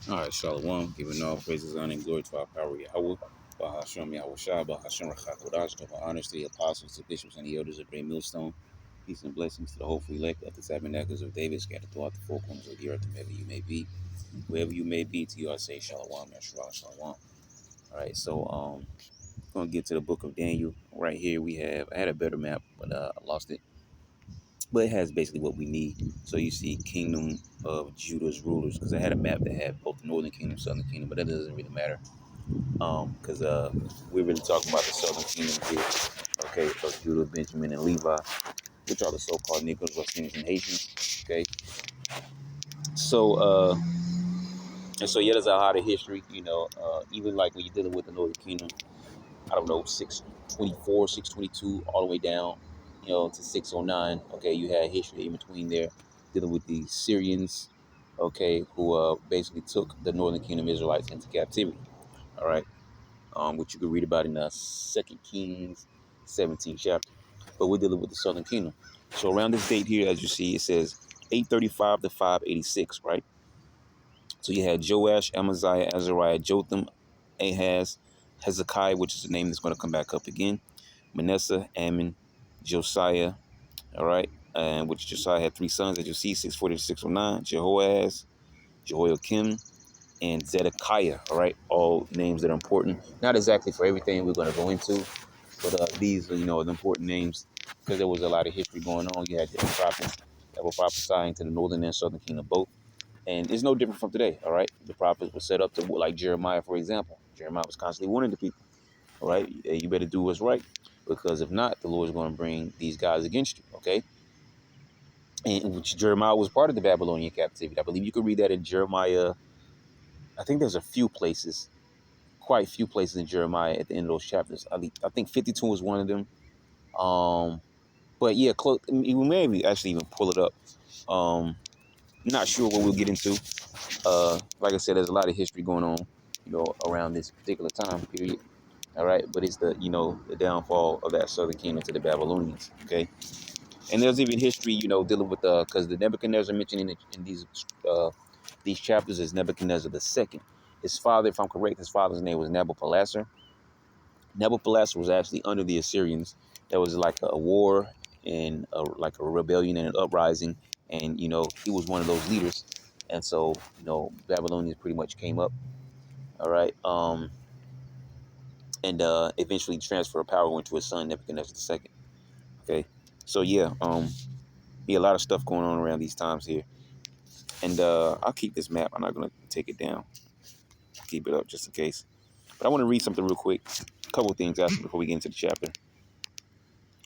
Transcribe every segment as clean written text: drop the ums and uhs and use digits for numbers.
All right, Shalom, giving all praises, honor, and glory to our power, Yahweh, Bahashem Yahweh Shai, Bahashem Rachakodash, give honors to the apostles, the bishops, and the elders of Great Millstone. Peace and blessings to the hopeful elect of the tabernacles of David, scattered throughout the four corners of the earth, wherever you may be. Wherever you may be, to you I say Shalom, Yeshua, Shalom. All right, so going to get to the book of Daniel. Right here we have, I had a better map, but I lost it. But it has basically what we need. So you see Kingdom of Judah's rulers, because I had a map that had both the Northern Kingdom, Southern Kingdom, but that doesn't really matter. Because we're really talking about the Southern Kingdom here, okay, of Judah, Benjamin, and Levi, which are the so-called Negroes, West and Haitians, okay. So, and so, yeah, there's a lot of history, even like when you're dealing with the Northern Kingdom, I don't know, 624, 622, all the way down, to 609. Okay, you had history in between there, dealing with the Syrians, okay, who basically took the Northern Kingdom Israelites into captivity. All right, which you could read about in Second Kings 17th chapter. But we're dealing with the Southern Kingdom. So around this date here, as you see, it says 835 to 586, right? So you had Joash, Amaziah, Azariah, Jotham, Ahaz, Hezekiah, which is the name that's going to come back up again, Manasseh, Ammon, Josiah, all right, and which Josiah had three sons, as you see, 640 to 609, Jehoaz, Jehoiakim, and Zedekiah, all right, all names that are important. Not exactly for everything we're going to go into, but these are, the important names because there was a lot of history going on. You had different prophets that were prophesying to the northern and southern kingdom both. And it's no different from today, all right? The prophets were set up to, like Jeremiah, for example. Jeremiah was constantly warning the people, all right? Hey, you better do what's right, because if not, the Lord is going to bring these guys against you, okay? And which Jeremiah was part of the Babylonian captivity. I believe you could read that in Jeremiah. I think there's a few places, quite a few places in Jeremiah at the end of those chapters. I think 52 was one of them. But yeah, we may actually even pull it up. Not sure what we'll get into. Like I said, there's a lot of history going on, around this particular time period. All right, but it's the downfall of that southern kingdom to the Babylonians. Okay, and there's even history, dealing with because the Nebuchadnezzar mentioned in these chapters is Nebuchadnezzar the second. His father, if I'm correct, his father's name was Nabopolassar. Nabopolassar was actually under the Assyrians. There was like a war and like a rebellion and an uprising, and he was one of those leaders. And so Babylonians pretty much came up. All right, and eventually transferred power went to his son Nebuchadnezzar the second. Okay, so yeah, a lot of stuff going on around these times here, and I'll keep this map. I'm not gonna take it down. I'll keep it up just in case. But I want to read something real quick. A couple of things actually before we get into the chapter.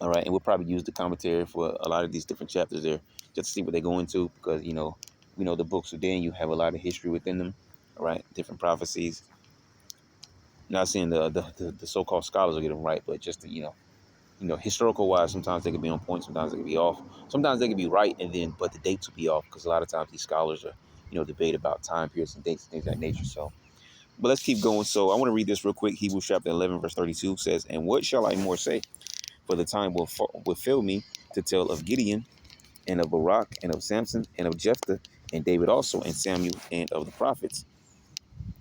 All right, and we'll probably use the commentary for a lot of these different chapters there, just to see what they go into, because we know the books of Daniel have a lot of history within them. All right, different prophecies. Not saying the so-called scholars will get them right, but just historical wise, sometimes they can be on point, sometimes they can be off, sometimes they can be right, and then but the dates will be off, because a lot of times these scholars are debate about time periods and dates and things of that nature. So, but let's keep going. So I want to read this real quick. Hebrews chapter 11 verse 32 says, "And what shall I more say? For the time will fill me to tell of Gideon, and of Barak, and of Samson, and of Jephthah, and David also, and Samuel, and of the prophets,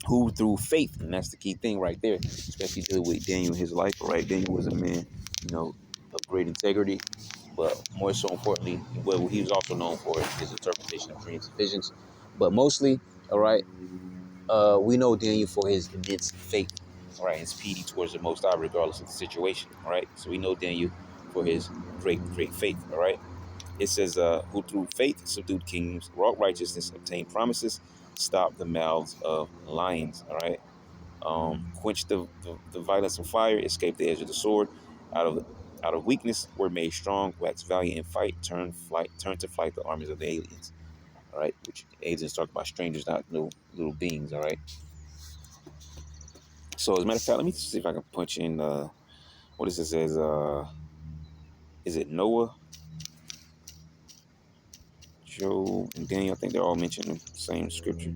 who through faith," and that's the key thing right there, especially dealing with Daniel in his life, right? Daniel was a man, of great integrity, but more so importantly, what he was also known for is his interpretation of dreams and visions. But mostly, all right, we know Daniel for his immense faith, all right, his piety towards the Most High, regardless of the situation, all right? So we know Daniel for his great faith, all right? It says, who through faith subdued kingdoms, wrought righteousness, obtained promises, stopped the mouths of lions, all right? Quenched the violence of fire, escaped the edge of the sword, out of weakness were made strong, waxed valiant in fight, turned to flight the armies of the aliens, all right? Which aliens talk about strangers, not little beings, all right? So as a matter of fact, let me see if I can punch in, what is it says, is it Noah, Job, and Daniel? I think they're all mentioned in the same scripture.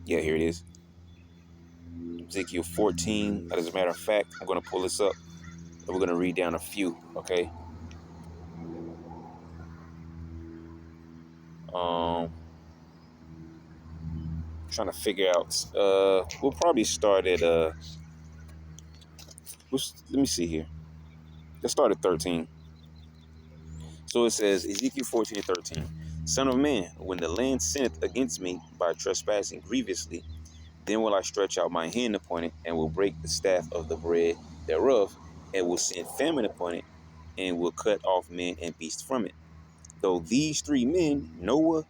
Yeah, here it is. Ezekiel 14. As a matter of fact, I'm going to pull this up, and we're going to read down a few, okay? Trying to figure out. We'll probably start at let me see here. Let's start at 13. So it says, Ezekiel 14 and 13. Son of man, when the land sinneth against me by trespassing grievously, then will I stretch out my hand upon it, and will break the staff of the bread thereof, and will send famine upon it, and will cut off men and beasts from it. Though these three men, Noah,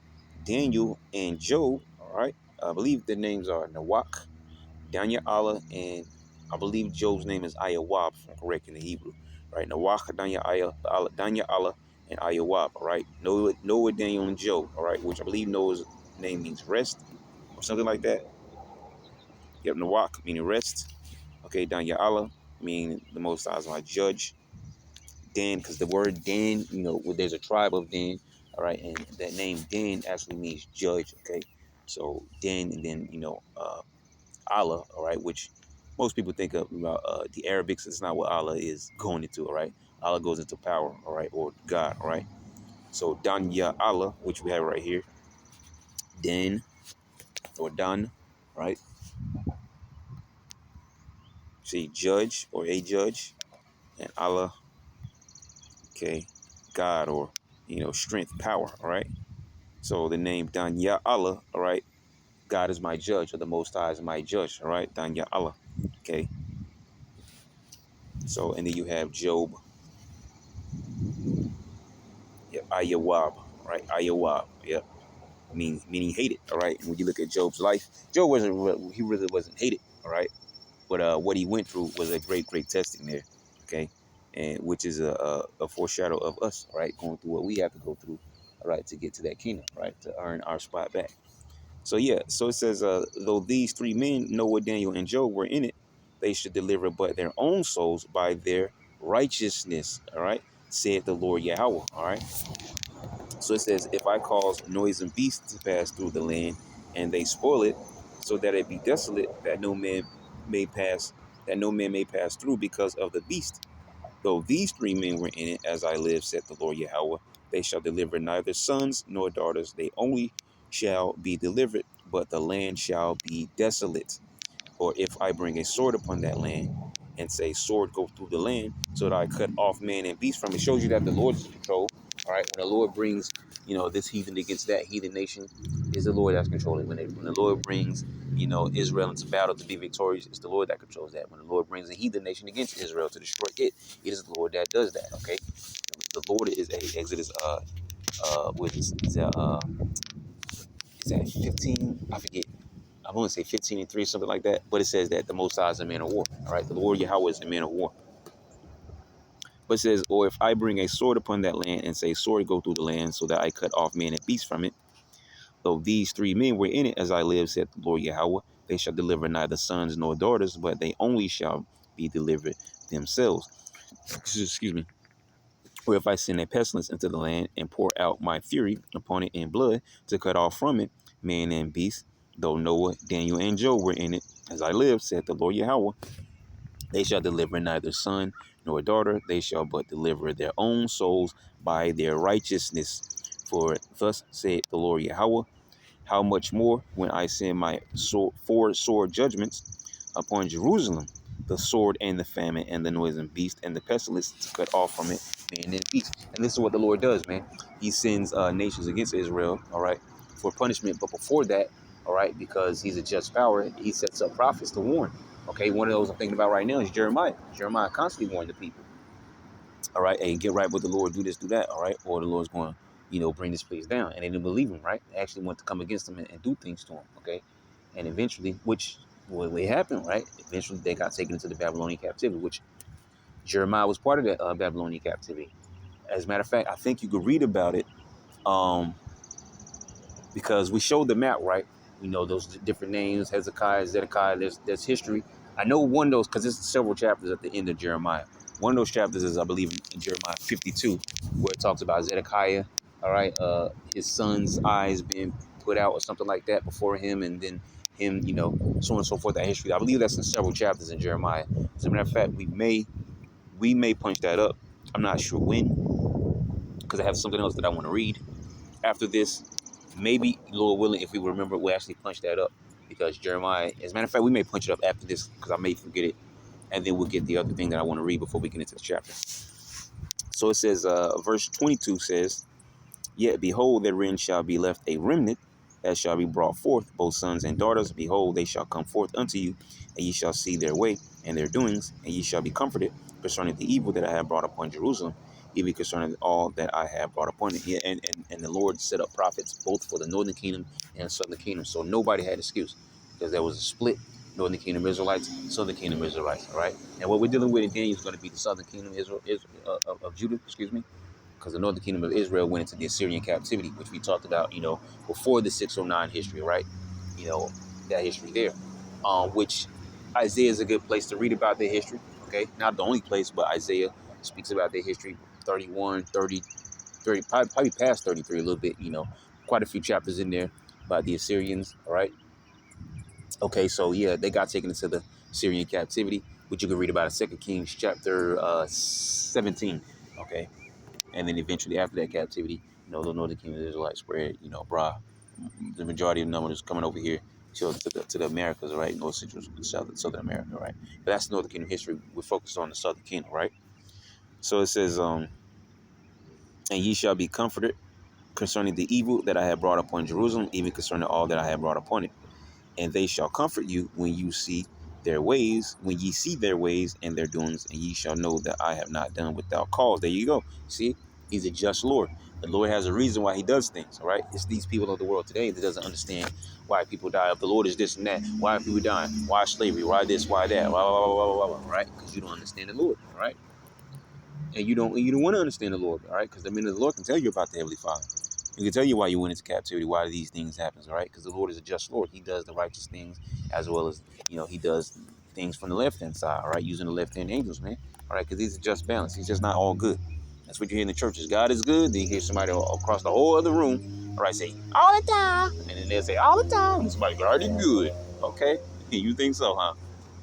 Daniel, and Job, all right, I believe their names are Nawak, Danya Allah, and I believe Job's name is Ayawab, if I'm correct in the Hebrew. Right? Nawak, Danya Allah, and Ayawab, all right? Noah, Daniel, and Job, all right, which I believe Noah's name means rest or something like that. Yep, Nawak meaning rest. Okay, Danya Allah meaning the Most High is my judge. Dan, because the word Dan, there's a tribe of Dan, all right, and that name Dan actually means judge, okay? So Dan, and then, Allah, all right, which most people think of about the Arabics. It's not what Allah is going into, all right? Allah goes into power, all right, or God, all right? So Danya Allah, which we have right here, Dan or Dan, right? See, judge or a judge, and Allah, okay, God or, strength, power, all right? So the name Danya Allah, all right? God is my judge, or the Most High is my judge, all right? Danya Allah, okay? So, and then you have Job, yeah, Ayawab, right? Ayawab, yep. Meaning hated, all right? And when you look at Job's life, Job he really wasn't hated, all right? But what he went through was a great, great testing there, okay? And which is a foreshadow of us, all right? Going through what we have to go through, all right, to get to that kingdom, right? To earn our spot back. So yeah, so it says, though these three men, Noah, Daniel, and Job, were in it, they should deliver but their own souls by their righteousness, all right? Said the Lord Yahweh, all right? So it says, if I cause noise and beasts to pass through the land, and they spoil it, so that it be desolate, that no man may pass through because of the beast. Though these three men were in it, as I live, said the Lord Yahweh, they shall deliver neither sons nor daughters, they only shall be delivered, but the land shall be desolate. Or if I bring a sword upon that land, and say, sword go through the land, so that I cut off man and beast from it, shows you that the Lord is in control. All right, when the Lord brings, this heathen against that heathen nation, is the Lord that's controlling. When the Lord brings, Israel into battle to be victorious, it's the Lord that controls that. When the Lord brings a heathen nation against Israel to destroy it, it is the Lord that does that. Okay, the Lord is a Exodus. What is that? Is that 15? I forget. I want to say 15 and 3, something like that. But it says that the Most High is a man of war. All right, the Lord Yahweh is a man of war. But it says, or if I bring a sword upon that land and say, sword go through the land, so that I cut off man and beast from it, though these three men were in it, as I live, said the Lord Yahweh, they shall deliver neither sons nor daughters, but they only shall be delivered themselves. Excuse me. Or if I send a pestilence into the land and pour out my fury upon it in blood to cut off from it man and beast, though Noah, Daniel, and Job were in it, as I live, said the Lord Yahweh, they shall deliver neither son nor daughter, they shall but deliver their own souls by their righteousness. For thus said the Lord Yahweh, how much more when I send my four sword judgments upon Jerusalem, the sword and the famine and the noisome beast and the pestilence to cut off from it man and beast. And this is what the Lord does, man. He sends nations against Israel, all right, for punishment. But before that, all right, because he's a just power, he sets up prophets to warn. Okay, one of those I'm thinking about right now is Jeremiah. Jeremiah constantly warned the people, all right, hey, get right with the Lord, do this, do that, all right, or the Lord's going to, bring this place down. And they didn't believe him, right? They actually went to come against him and do things to him, okay? And eventually, which what happened, right? Eventually, they got taken into the Babylonian captivity, which Jeremiah was part of that Babylonian captivity. As a matter of fact, I think you could read about it. Because we showed the map, right? Those different names, Hezekiah, Zedekiah, there's history. I know one of those because there's several chapters at the end of Jeremiah. One of those chapters is, I believe, in Jeremiah 52, where it talks about Zedekiah, all right, his son's eyes being put out or something like that before him, and then him, so on and so forth, that history. I believe that's in several chapters in Jeremiah. As a matter of fact, we may punch that up. I'm not sure when, because I have something else that I want to read after this. Maybe, Lord willing, if we remember, we'll actually punch that up, because Jeremiah, as a matter of fact, we may punch it up after this because I may forget it, and then we'll get the other thing that I want to read before we get into the chapter. So it says, verse 22 says, "Yet behold, therein shall be left a remnant that shall be brought forth, both sons and daughters. Behold, they shall come forth unto you, and ye shall see their way and their doings, and ye shall be comforted concerning the evil that I have brought upon Jerusalem, even concerning all that I have brought upon it." Yeah, and the Lord set up prophets both for the northern kingdom and southern kingdom, so nobody had excuse, because there was a split: northern kingdom Israelites, southern kingdom Israelites. All right, and what we're dealing with in Daniel is going to be the southern kingdom of Judah, excuse me, because the northern kingdom of Israel went into the Assyrian captivity, which we talked about, before the 609 history, right? That history there, which Isaiah is a good place to read about their history, okay? Not the only place, but Isaiah speaks about their history, 31, 30, 30, probably past 33 a little bit, quite a few chapters in there about the Assyrians, all right? Okay, so yeah, they got taken into the Syrian captivity, which you can read about in 2 Kings chapter 17, okay? And then eventually after that captivity, the northern kingdom of the Israelites spread, the majority of numbers coming over here to the Americas, right? North Central, Southern America, right? But that's northern kingdom history. We're focused on the southern kingdom, right? So it says, and ye shall be comforted concerning the evil that I have brought upon Jerusalem, even concerning all that I have brought upon it. And they shall comfort you when ye see their ways and their doings, and ye shall know that I have not done without cause. There you go. See, he's a just Lord. The Lord has a reason why he does things, all right? It's these people of the world today that doesn't understand why people die. If the Lord is this and that, why are people dying? Why slavery? Why this? Why that? Right? Because you don't understand the Lord, all right? And you don't want to understand the Lord, all right? Because the minute the Lord can tell you about the Heavenly Father. He can tell you why you went into captivity, why these things happen, all right? Because the Lord is a just Lord. He does the righteous things, as well as, he does things from the left-hand side, all right? Using the left-hand angels, man, all right? Because he's a just balance. He's just not all good. That's what you hear in the churches. God is good. Then you hear somebody across the whole other room, all right, say, all the time. And then they'll say, all the time. And somebody, God is good. Okay? You think so, huh?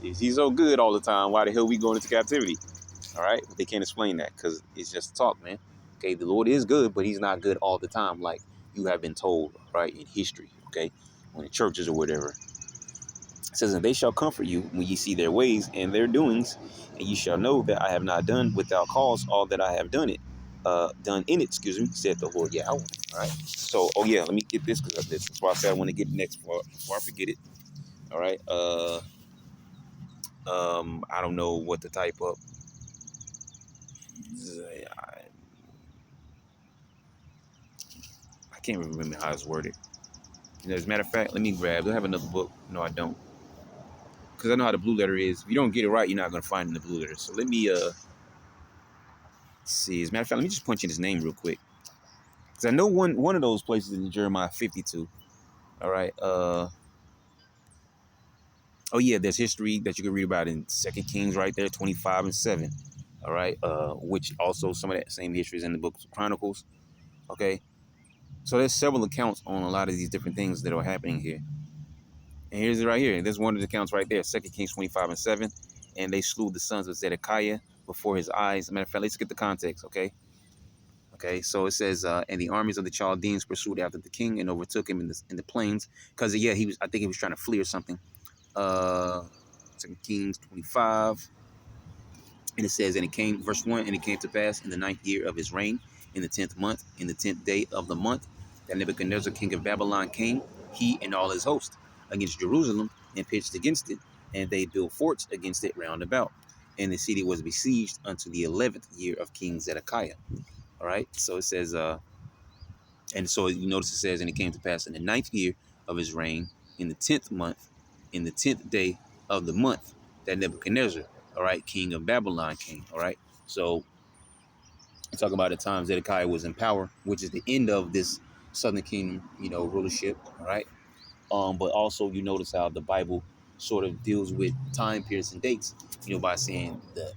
If he's so good all the time, why the hell we going into captivity? All right, but they can't explain that because it's just talk, man. Okay, the Lord is good, but he's not good all the time, like you have been told, right, in history, okay, when the churches or whatever. It says, and they shall comfort you when ye see their ways and their doings, and ye shall know that I have not done without cause all that I have done in it, excuse me, said the Lord Yahweh. All right, so, oh yeah, let me get this, because this is why I said I want to get it next before I forget it. All right, I don't know what to type up. I can't remember how it's worded. As a matter of fact, let me grab. I have another book. No, I don't, because I know how the blue letter is. If you don't get it right, you're not gonna find it in the blue letter. So let me see. As a matter of fact, let me just punch in his name real quick, because I know one of those places in Jeremiah 52. All right. Oh yeah, there's history that you can read about in 2 Kings right there, 25 and 7. All right. Which also some of that same history is in the book of Chronicles. Okay. So there's several accounts on a lot of these different things that are happening here. And here's it right here. There's one of the accounts right there, 2 Kings 25 and 7. And they slew the sons of Zedekiah before his eyes. As a matter of fact, let's get the context, okay? Okay, so it says, and the armies of the Chaldeans pursued after the king and overtook him in the plains. Because, yeah, I think he was trying to flee or something. 2 Kings 25. And it says, and it came, verse 1, and it came to pass in the 9th year of his reign, in the 10th month, in the 10th day of the month, that Nebuchadnezzar, king of Babylon, came, he and all his host, against Jerusalem, and pitched against it, and they built forts against it round about. And the city was besieged unto the 11th year of King Zedekiah. All right, so it says, and so you notice it says, and it came to pass in the 9th year of his reign, in the 10th month, in the 10th day of the month, that Nebuchadnezzar, all right, king of Babylon came. All right, so talk about the time Zedekiah was in power, which is the end of this Southern Kingdom, rulership. All right, but also you notice how the Bible sort of deals with time periods and dates, by saying the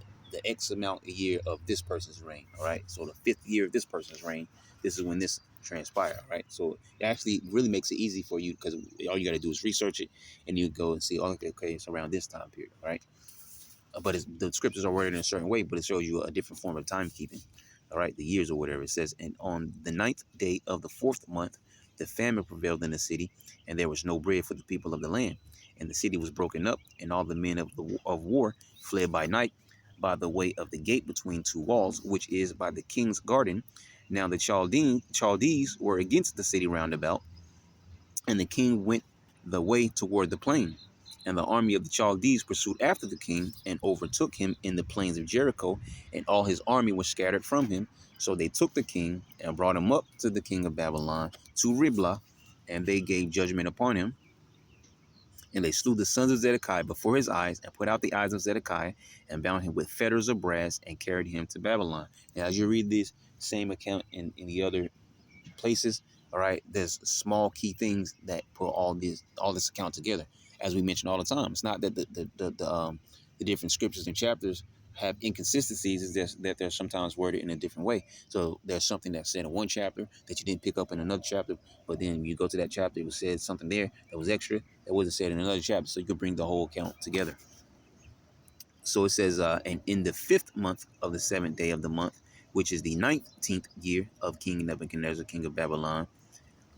X amount a year of this person's reign. All right, so the 5th year of this person's reign, this is when this transpired. Right, so it actually really makes it easy for you, because all you got to do is research it, and you go and see, oh, okay, it's around this time period. Right. But the scriptures are worded in a certain way, but it shows you a different form of timekeeping. All right, the years or whatever. It says, and on the 9th day of the 4th month, the famine prevailed in the city, and there was no bread for the people of the land. And the city was broken up, and all the men of war fled by night by the way of the gate between two walls, which is by the king's garden. Now the Chaldees were against the city round about, and the king went the way toward the plain. And the army of the Chaldees pursued after the king and overtook him in the plains of Jericho, and all his army was scattered from him. So they took the king and brought him up to the king of Babylon to Riblah, and they gave judgment upon him. And they slew the sons of Zedekiah before his eyes, and put out the eyes of Zedekiah, and bound him with fetters of brass, and carried him to Babylon. Now, as you read this same account in the other places, all right, there's small key things that put all this account together. As we mention all the time, it's not that the different scriptures and chapters have inconsistencies, is just that they're sometimes worded in a different way. So there's something that's said in one chapter that you didn't pick up in another chapter, but then you go to that chapter, it was said something there that was extra that wasn't said in another chapter, so you could bring the whole account together. So it says, and in the 5th month of the 7th day of the month, which is the 19th year of King Nebuchadnezzar, king of Babylon,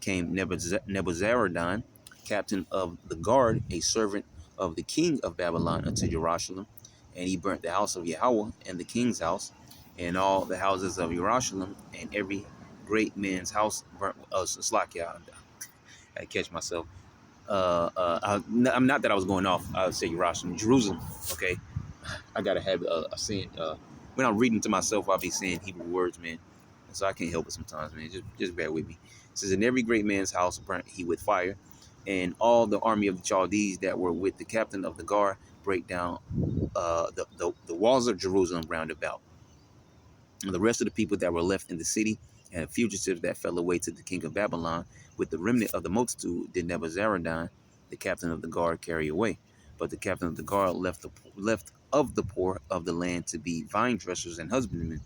came Nebuzaradan, captain of the guard, a servant of the king of Babylon, unto Jerusalem. And he burnt the house of Yahweh and the king's house, and all the houses of Jerusalem, and every great man's house burnt. Slakia, I catch myself. I'm not that I was going off. I would say Jerusalem. Okay, I gotta have a saying. When I'm reading to myself, I'll be saying Hebrew words, man. And so I can't help it sometimes, man. Just bear with me. It says, in every great man's house burnt he with fire, and all the army of the Chaldees that were with the captain of the guard break down the walls of Jerusalem round about. And the rest of the people that were left in the city, and the fugitives that fell away to the king of Babylon, with the remnant of the multitude, did Nebuzaradan, the captain of the guard, carry away. But the captain of the guard left of the poor of the land to be vine dressers and husbandmen,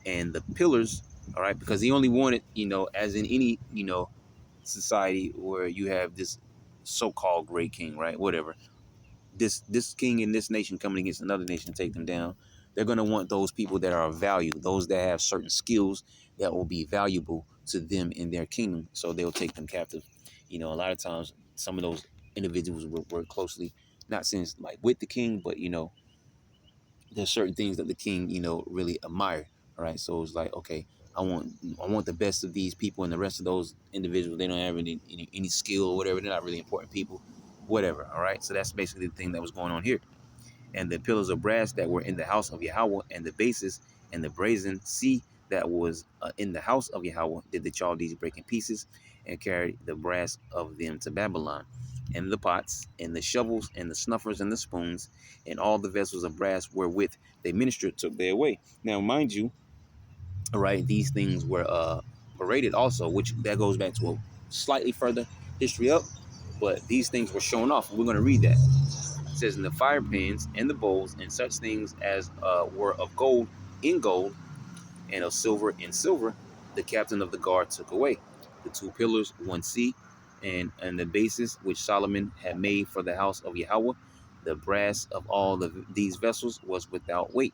and the pillars, all right, because he only wanted, as in any, society where you have this so-called great king, right? Whatever, this king in this nation coming against another nation to take them down, they're going to want those people that are of value, those that have certain skills that will be valuable to them in their kingdom. So they'll take them captive. A lot of times, some of those individuals work closely, not since like with the king, but there's certain things that the king, really admire. All right, so it's like, okay, I want the best of these people, and the rest of those individuals, they don't have any skill or whatever. They're not really important people, whatever. All right, so that's basically the thing that was going on here. And the pillars of brass that were in the house of Yahweh, and the bases and the brazen sea that was in the house of Yahweh, did the Chaldees break in pieces, and carried the brass of them to Babylon, and the pots and the shovels and the snuffers and the spoons and all the vessels of brass wherewith they ministered took they away. Now, mind you, all right, these things were paraded also, which that goes back to a slightly further history up, but these things were shown off. We're going to read that. It says, in the fire pans and the bowls and such things as were of gold in gold, and of silver in silver, the captain of the guard took away. The two pillars, one sea, and the bases which Solomon had made for the house of Yahweh, the brass of all these vessels was without weight.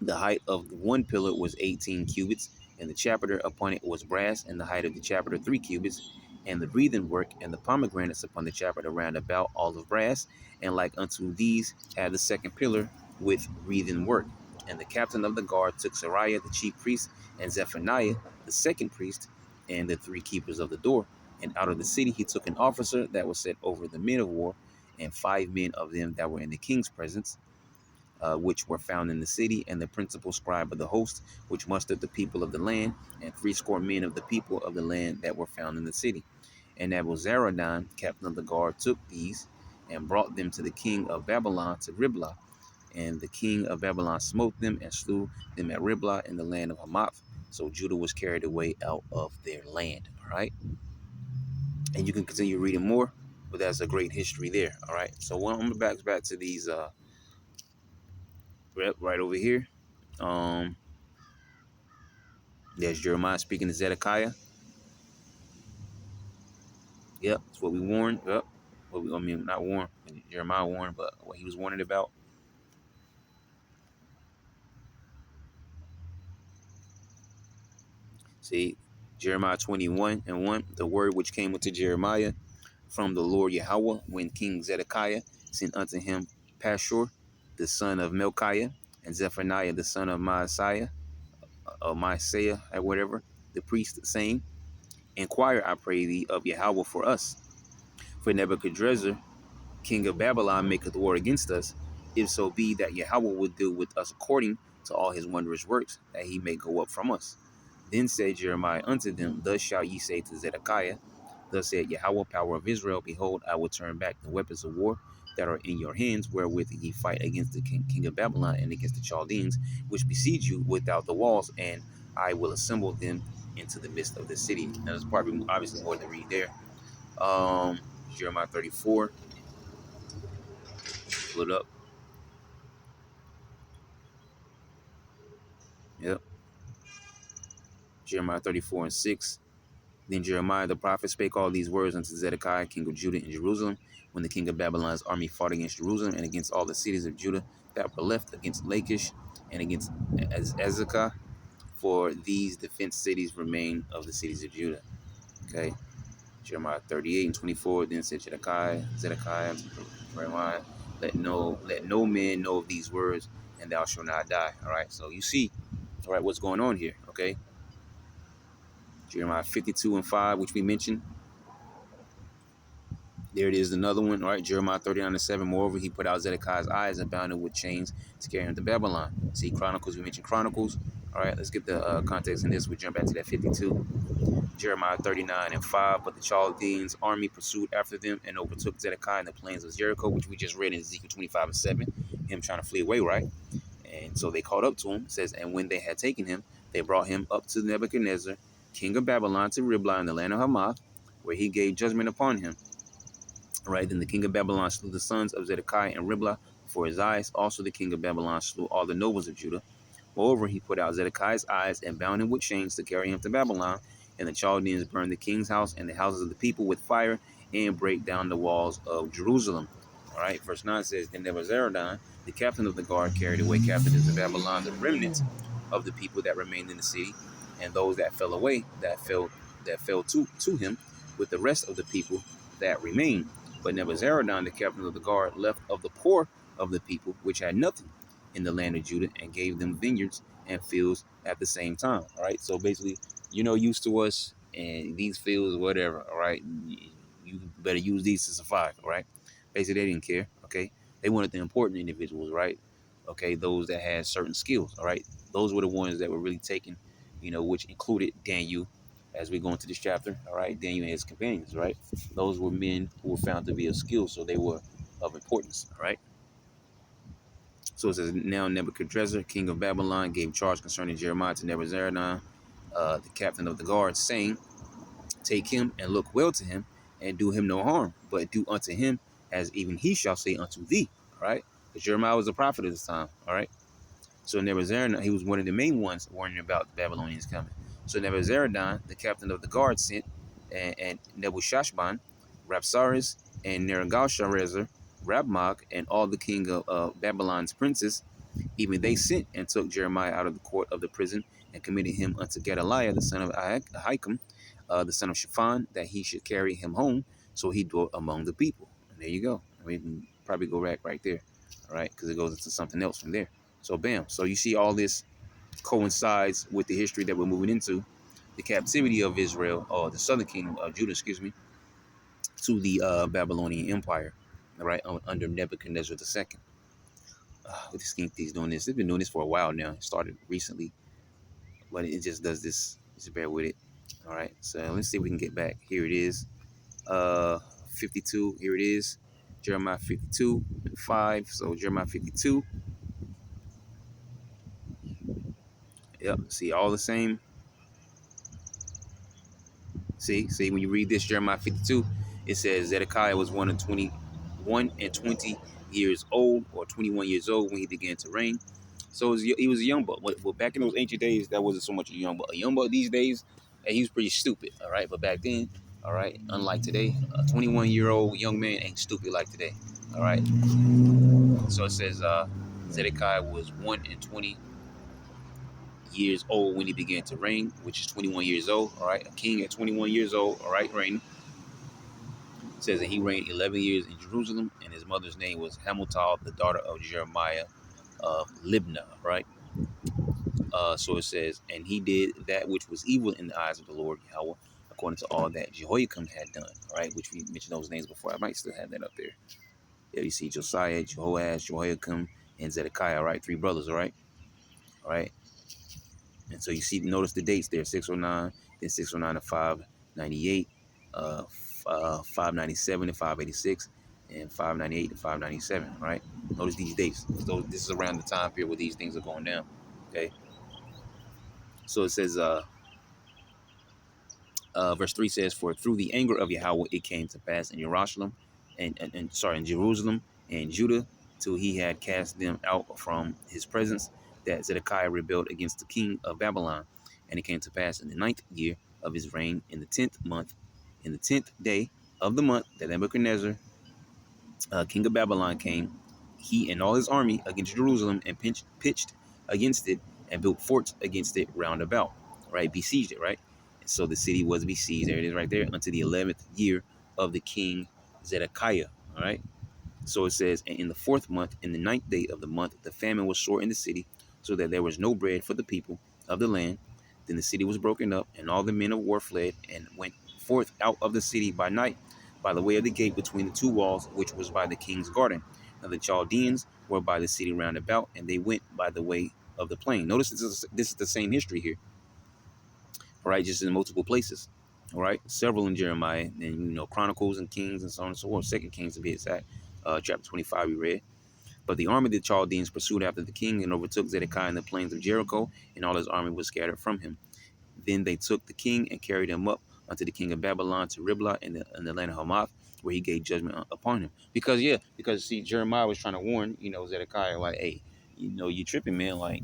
The height of one pillar was 18 cubits, and the chapiter upon it was brass, and the height of the chapiter 3 cubits, and the breathing work and the pomegranates upon the chapiter round about all of brass, and like unto these had the second pillar with breathing work. And the captain of the guard took Sariah the chief priest, and Zephaniah the second priest, and the three keepers of the door. And out of the city he took an officer that was set over the men of war, and 5 men of them that were in the king's presence, which were found in the city, and the principal scribe of the host, which mustered the people of the land, and 60 men of the people of the land that were found in the city. And Nebuzaradan, captain of the guard, took these and brought them to the king of Babylon to Riblah. And the king of Babylon smote them and slew them at Riblah in the land of Hamath. So Judah was carried away out of their land. All right. And you can continue reading more, but that's a great history there. All right. So when I'm back to these right over here. Um, There's Jeremiah speaking to Zedekiah. Yep, that's what we warned. Yep. I mean, not warned. Jeremiah warned, but what he was warning about. See, Jeremiah 21:1, the word which came unto Jeremiah from the Lord Yahweh, when King Zedekiah sent unto him Pashur, the son of Melchiah, and Zephaniah, the son of Maaseiah, or whatever, the priest, saying, Inquire, I pray thee, of Yahweh for us. For Nebuchadrezzar, king of Babylon, maketh war against us. If so be that Yahweh will deal with us according to all his wondrous works, that he may go up from us. Then said Jeremiah unto them, Thus shall ye say to Zedekiah, Thus said Yahweh, power of Israel, Behold, I will turn back the weapons of war that are in your hands, wherewith ye fight against the king of Babylon and against the Chaldeans, which besiege you without the walls, and I will assemble them into the midst of the city. Now, there's probably obviously more to read there. Jeremiah 34, pull it up. Yep. Jeremiah 34:6. Then Jeremiah the prophet spake all these words unto Zedekiah, king of Judah and Jerusalem, when the king of Babylon's army fought against Jerusalem and against all the cities of Judah that were left, against Lachish and against Azekah, for these defense cities remain of the cities of Judah. Okay. Jeremiah 38:24. Then said Zedekiah unto Jeremiah, let no man know of these words, and thou shalt not die. All right. So you see, all right, what's going on here. Okay. Jeremiah 52:5, which we mentioned. There it is, another one. All right, Jeremiah 39:7. Moreover, he put out Zedekiah's eyes and bound him with chains to carry him to Babylon. See, Chronicles, we mentioned Chronicles. All right, let's get the context in this. We jump back to that 52. Jeremiah 39:5. But the Chaldeans' army pursued after them and overtook Zedekiah in the plains of Jericho, which we just read in Ezekiel 25:7. Him trying to flee away, right? And so they caught up to him. It says, and when they had taken him, they brought him up to Nebuchadnezzar, king of Babylon, to Riblah in the land of Hamath, where he gave judgment upon him. Right, then the king of Babylon slew the sons of Zedekiah and Riblah before his eyes. Also the king of Babylon slew all the nobles of Judah. Moreover, he put out Zedekiah's eyes and bound him with chains to carry him to Babylon. And the Chaldeans burned the king's house and the houses of the people with fire and break down the walls of Jerusalem. All right, verse 9 says, Then Nebuzaradan, the captain of the guard, carried away captives of Babylon the remnant of the people that remained in the city, and those that fell away, that fell to him, with the rest of the people that remained. But Nebuzaradan, the captain of the guard, left of the poor of the people, which had nothing in the land of Judah, and gave them vineyards and fields at the same time. All right. So basically, used to us and these fields, whatever. All right. You better use these to survive. All right. Basically, they didn't care. Okay. They wanted the important individuals, right? Okay. Those that had certain skills. All right. Those were the ones that were really taken, which included Daniel, as we go into this chapter. All right. Daniel and his companions, right? Those were men who were found to be of skill, so they were of importance. All right. So it says, now Nebuchadrezzar, king of Babylon, gave charge concerning Jeremiah to Nebuzaradan, the captain of the guard, saying, Take him and look well to him, and do him no harm, but do unto him as even he shall say unto thee. All right. Because Jeremiah was a prophet at this time. All right. So Nebuzaradan, he was one of the main ones warning about the Babylonians coming. So Nebuzaradan, the captain of the guard, sent and Nebuchadnezzar, Rapsaris, and Nergal-Sharezer, Rabmag, and all the king of Babylon's princes. Even they sent and took Jeremiah out of the court of the prison and committed him unto Gedaliah, the son of Ahikam, the son of Shaphan, that he should carry him home. So he dwelt among the people. And there you go. We can probably go back right there. All right, because it goes into something else from there. So bam. So you see all this coincides with the history that we're moving into, the captivity of Israel, or the southern kingdom of Judah, to the Babylonian Empire, all right, under Nebuchadnezzar II. With this king, he's doing this. They've been doing this for a while now. It started recently, but it just does this. Just bear with it. All right. So let's see if we can get back. Here it is. 52. Here it is. Jeremiah 52:5. So Jeremiah 52. Yep. See, all the same. See, when you read this, Jeremiah 52, it says Zedekiah was 1 and 20 years old, or 21 years old when he began to reign. So he was a young buck. But back in those ancient days, that wasn't so much a young buck. A young buck these days, and he was pretty stupid, all right? But back then, all right, unlike today, a 21-year-old young man ain't stupid like today, all right? So it says Zedekiah was 1 and 20 years old when he began to reign, which is 21 years old. All right, a king at 21 years old. All right, reigning. It says that he reigned 11 years in Jerusalem, and his mother's name was Hamutal, the daughter of Jeremiah of Libnah. Right. So it says, and he did that which was evil in the eyes of the Lord Yahweh, according to all that Jehoiakim had done. All right, which we mentioned those names before. I might still have that up there. Yeah, you see Josiah, Jehoash, Jehoiakim, and Zedekiah. All right, three brothers. All right. And so you see, notice the dates there: 609, then 609 to 598, 597 to 586, and 598 to 597. Right. Notice these dates. This is around the time period where these things are going down. Okay. So it says, verse 3 says, for through the anger of Yahweh it came to pass in Jerusalem, in Jerusalem and Judah, till he had cast them out from his presence, that Zedekiah rebelled against the king of Babylon. And it came to pass in the 9th year of his reign, in the 10th month, in the 10th day of the month, that Nebuchadnezzar, king of Babylon, came, he and all his army, against Jerusalem, and pitched against it, and built forts against it round about. Right, besieged it. Right, and so the city was besieged. There it is, right there, unto the 11th year of the king Zedekiah. All right. So it says, and in the 4th month, in the 9th day of the month, the famine was sore in the city, so that there was no bread for the people of the land. Then the city was broken up, and all the men of war fled, and went forth out of the city by night, by the way of the gate between the two walls, which was by the king's garden. Now the Chaldeans were by the city round about, and they went by the way of the plain. Notice this is the same history here, all right, just in multiple places. All right, several in Jeremiah, and Chronicles and Kings and so on and so forth. 2 Kings to be exact, chapter 25 we read. But the army of the Chaldeans pursued after the king and overtook Zedekiah in the plains of Jericho, and all his army was scattered from him. Then they took the king and carried him up unto the king of Babylon to Riblah in the land of Hamath, where he gave judgment upon him. Because see, Jeremiah was trying to warn, Zedekiah, like, hey, you tripping, man, like,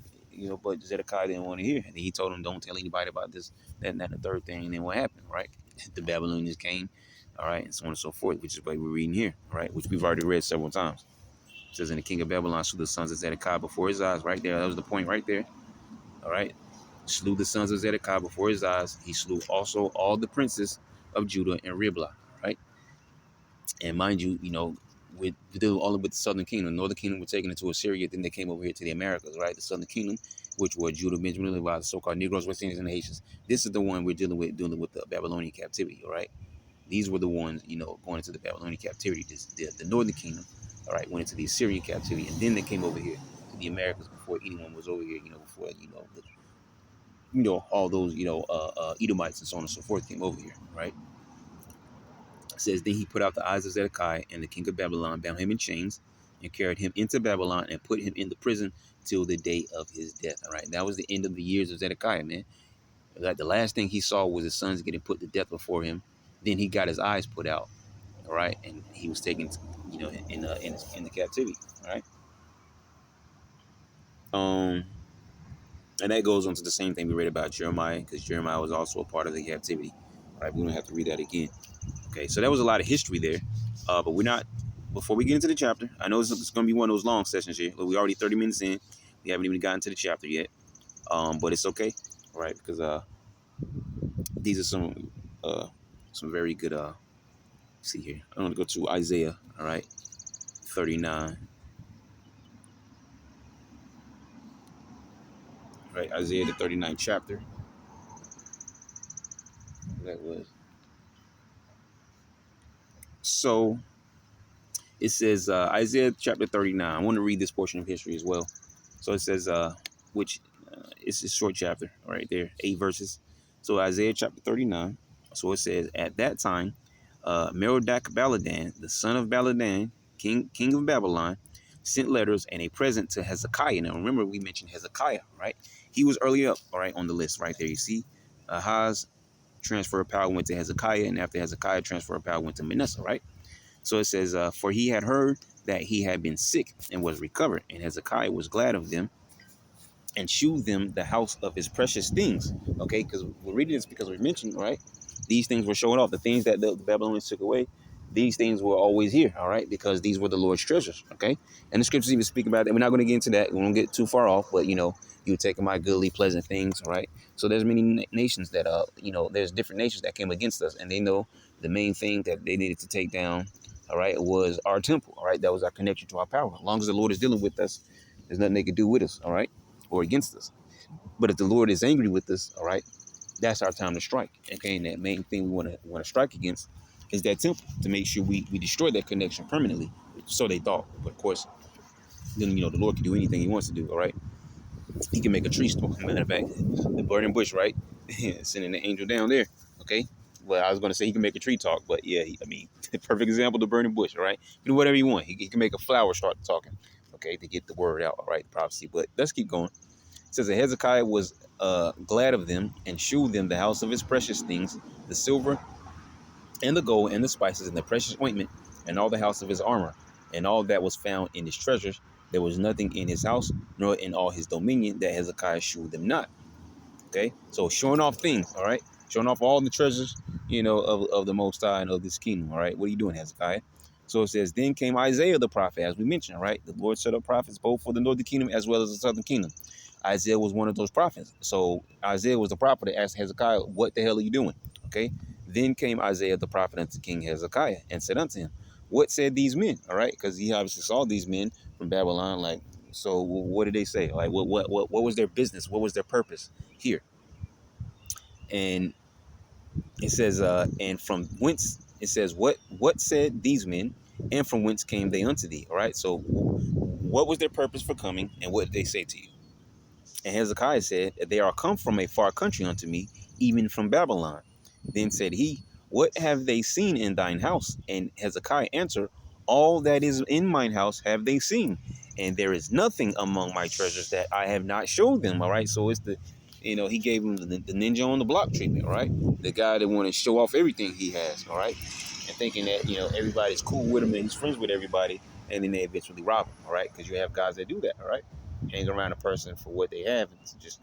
but Zedekiah didn't want to hear. And he told him, don't tell anybody about this, that, and that, and the third thing. And then what happened, right? The Babylonians came, all right, and so on and so forth, which is what we're reading here, right? Which we've already read several times. It says, and the king of Babylon slew the sons of Zedekiah before his eyes, right there. That was the point right there, all right? Slew the sons of Zedekiah before his eyes. He slew also all the princes of Judah and Riblah, right? And mind you, with all with the southern kingdom. The northern kingdom were taken into Assyria, then they came over here to the Americas, right? The southern kingdom, which were Judah, Benjamin, Levi, the so-called Negroes, West Indians, and the Haitians. This is the one we're dealing with the Babylonian captivity, all right? These were the ones, going into the Babylonian captivity. The northern kingdom, all right, went into the Assyrian captivity, and then they came over here to the Americas before anyone was over here, before, all those, Edomites and so on and so forth came over here, right? It says, then he put out the eyes of Zedekiah, and the king of Babylon bound him in chains and carried him into Babylon and put him in the prison till the day of his death. All right, that was the end of the years of Zedekiah, man. Like the last thing he saw was his sons getting put to death before him. Then he got his eyes put out, all right, and he was taken, in the captivity, all right. And that goes on to the same thing we read about Jeremiah, because Jeremiah was also a part of the captivity, all right. We don't have to read that again. Okay, so that was a lot of history there, but we're not. Before we get into the chapter, I know it's going to be one of those long sessions here. We're already 30 minutes in. We haven't even gotten to the chapter yet, but it's okay, all right? Because these are some very good. See here, I'm going to go to Isaiah, all right, 39. Right, Isaiah the 39th chapter. That was so. It says Isaiah chapter 39. I want to read this portion of history as well. So it says, which it's a short chapter right there, 8 verses. So Isaiah chapter 39. So it says, at that time, Merodach Baladan, the son of Baladan, king of Babylon, sent letters and a present to Hezekiah. Now remember, we mentioned Hezekiah, right? He was early up, all right, on the list right there. You see, Ahaz transfer of power went to Hezekiah, and after Hezekiah, transfer of power went to Manasseh, right? So it says, for he had heard that he had been sick and was recovered, and Hezekiah was glad of them and shewed them the house of his precious things. Okay, because we're reading this because we mentioned, right? These things were showing off. The things that the Babylonians took away, these things were always here, all right, because these were the Lord's treasures, okay? And the scriptures even speak about that. We're not going to get into that. We won't get too far off, but, you taking my goodly, pleasant things, all right? So there's many nations that, there's different nations that came against us, and they know the main thing that they needed to take down, all right, was our temple, all right? That was our connection to our power. As long as the Lord is dealing with us, there's nothing they can do with us, all right, or against us. But if the Lord is angry with us, all right, that's our time to strike. Okay, and that main thing we want to strike against is that temple, to make sure we destroy that connection permanently. So they thought, but of course, then the Lord can do anything He wants to do. All right, He can make a tree storm. Matter of fact, the burning bush, right? Sending the angel down there. Okay, well, I was going to say He can make a tree talk, but yeah, the perfect example, the burning bush. All right, do whatever you want. He can make a flower start talking. Okay, to get the word out. All right, the prophecy. But let's keep going. It says that Hezekiah was glad of them and shewed them the house of his precious things, the silver and the gold and the spices and the precious ointment and all the house of his armor and all that was found in his treasures. There was nothing in his house nor in all his dominion that Hezekiah shewed them not. Okay, so showing off things, all right, showing off all the treasures, of the Most High and of this kingdom, all right. What are you doing, Hezekiah? So it says, then came Isaiah the prophet, as we mentioned, right? The Lord set up prophets both for the northern kingdom as well as the southern kingdom. Isaiah was one of those prophets. So Isaiah was the prophet that asked Hezekiah, what the hell are you doing? Okay. Then came Isaiah the prophet unto King Hezekiah and said unto him, what said these men? All right, because he obviously saw these men from Babylon. Like, so what did they say? Like, what was their business? What was their purpose here? And it says, and from whence, it says, what said these men, and from whence came they unto thee? All right, so what was their purpose for coming, and what did they say to you? And Hezekiah said, they are come from a far country unto me, even from Babylon. Then said he, what have they seen in thine house? And Hezekiah answered, all that is in mine house have they seen, and there is nothing among my treasures that I have not showed them. All right, so it's he gave him the ninja on the block treatment, all right? The guy that want to show off everything he has, all right? And thinking that, everybody's cool with him and he's friends with everybody, and then they eventually rob him, all right? Because you have guys that do that, all right? Hang around a person for what they have and just,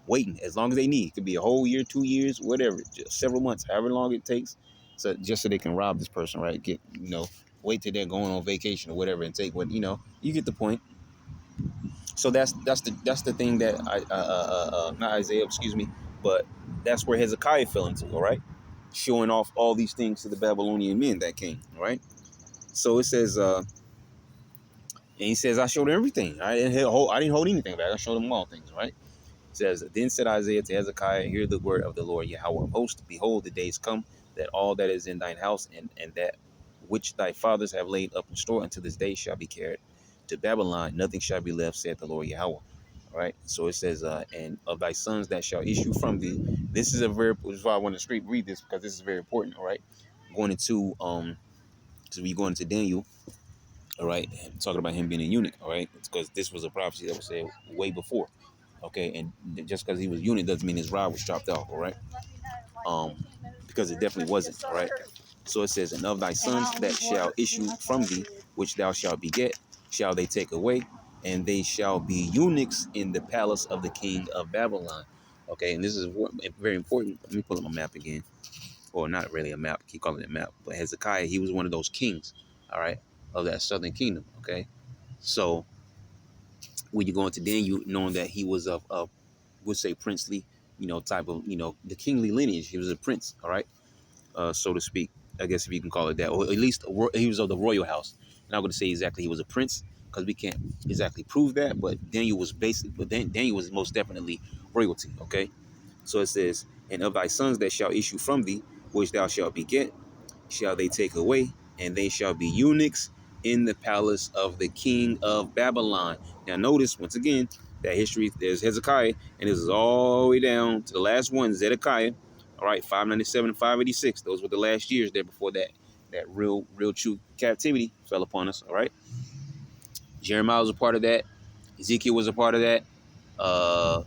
waiting as long as they need. It could be a whole year, 2 years, whatever, just several months, however long it takes, so just so they can rob this person, right? Get, wait till they're going on vacation or whatever and take what, you get the point. So that's the thing that not Isaiah, excuse me, but that's where Hezekiah fell into, all right? Showing off all these things to the Babylonian men that came, all right? So it says, and he says, I showed everything. I didn't hold anything back. I showed them all things, right? It says, then said Isaiah to Hezekiah, hear the word of the Lord Yahweh of hosts. Behold, the days come that all that is in thine house and that which thy fathers have laid up in store unto this day shall be carried to Babylon. Nothing shall be left, saith the Lord Yahweh. All right. So it says, and of thy sons that shall issue from thee. This is this is why I want to read this, because this is very important. All right. Going into so we going into Daniel. All right, and talking about him being a eunuch. All right, because this was a prophecy that was said way before. Okay, and just because he was a eunuch doesn't mean his rod was chopped off. All right, because it definitely wasn't. All right. So it says, and of thy sons that shall issue from thee, which thou shalt beget, shall they take away, and they shall be eunuchs in the palace of the king of Babylon. Okay, and this is very important. Let me pull up my map again. Or not really a map, keep calling it a map. But Hezekiah, he was one of those kings, all right, of that southern kingdom. Okay, so when you go into Daniel, knowing that he was of would say princely, type of, the kingly lineage. He was a prince, all right, so to speak. I guess if you can call it that, or at least he was of the royal house. I'm not going to say exactly he was a prince because we can't exactly prove that, but Daniel was basic. But then Daniel was most definitely royalty. Okay, so it says, and of thy sons that shall issue from thee, which thou shalt beget, shall they take away, and they shall be eunuchs in the palace of the king of Babylon. Now notice, once again, that history, there's Hezekiah, and this is all the way down to the last one, Zedekiah. All right, 597 and 586. Those were the last years there before that real true captivity fell upon us. All right. Jeremiah was a part of that. Ezekiel was a part of that. Uh,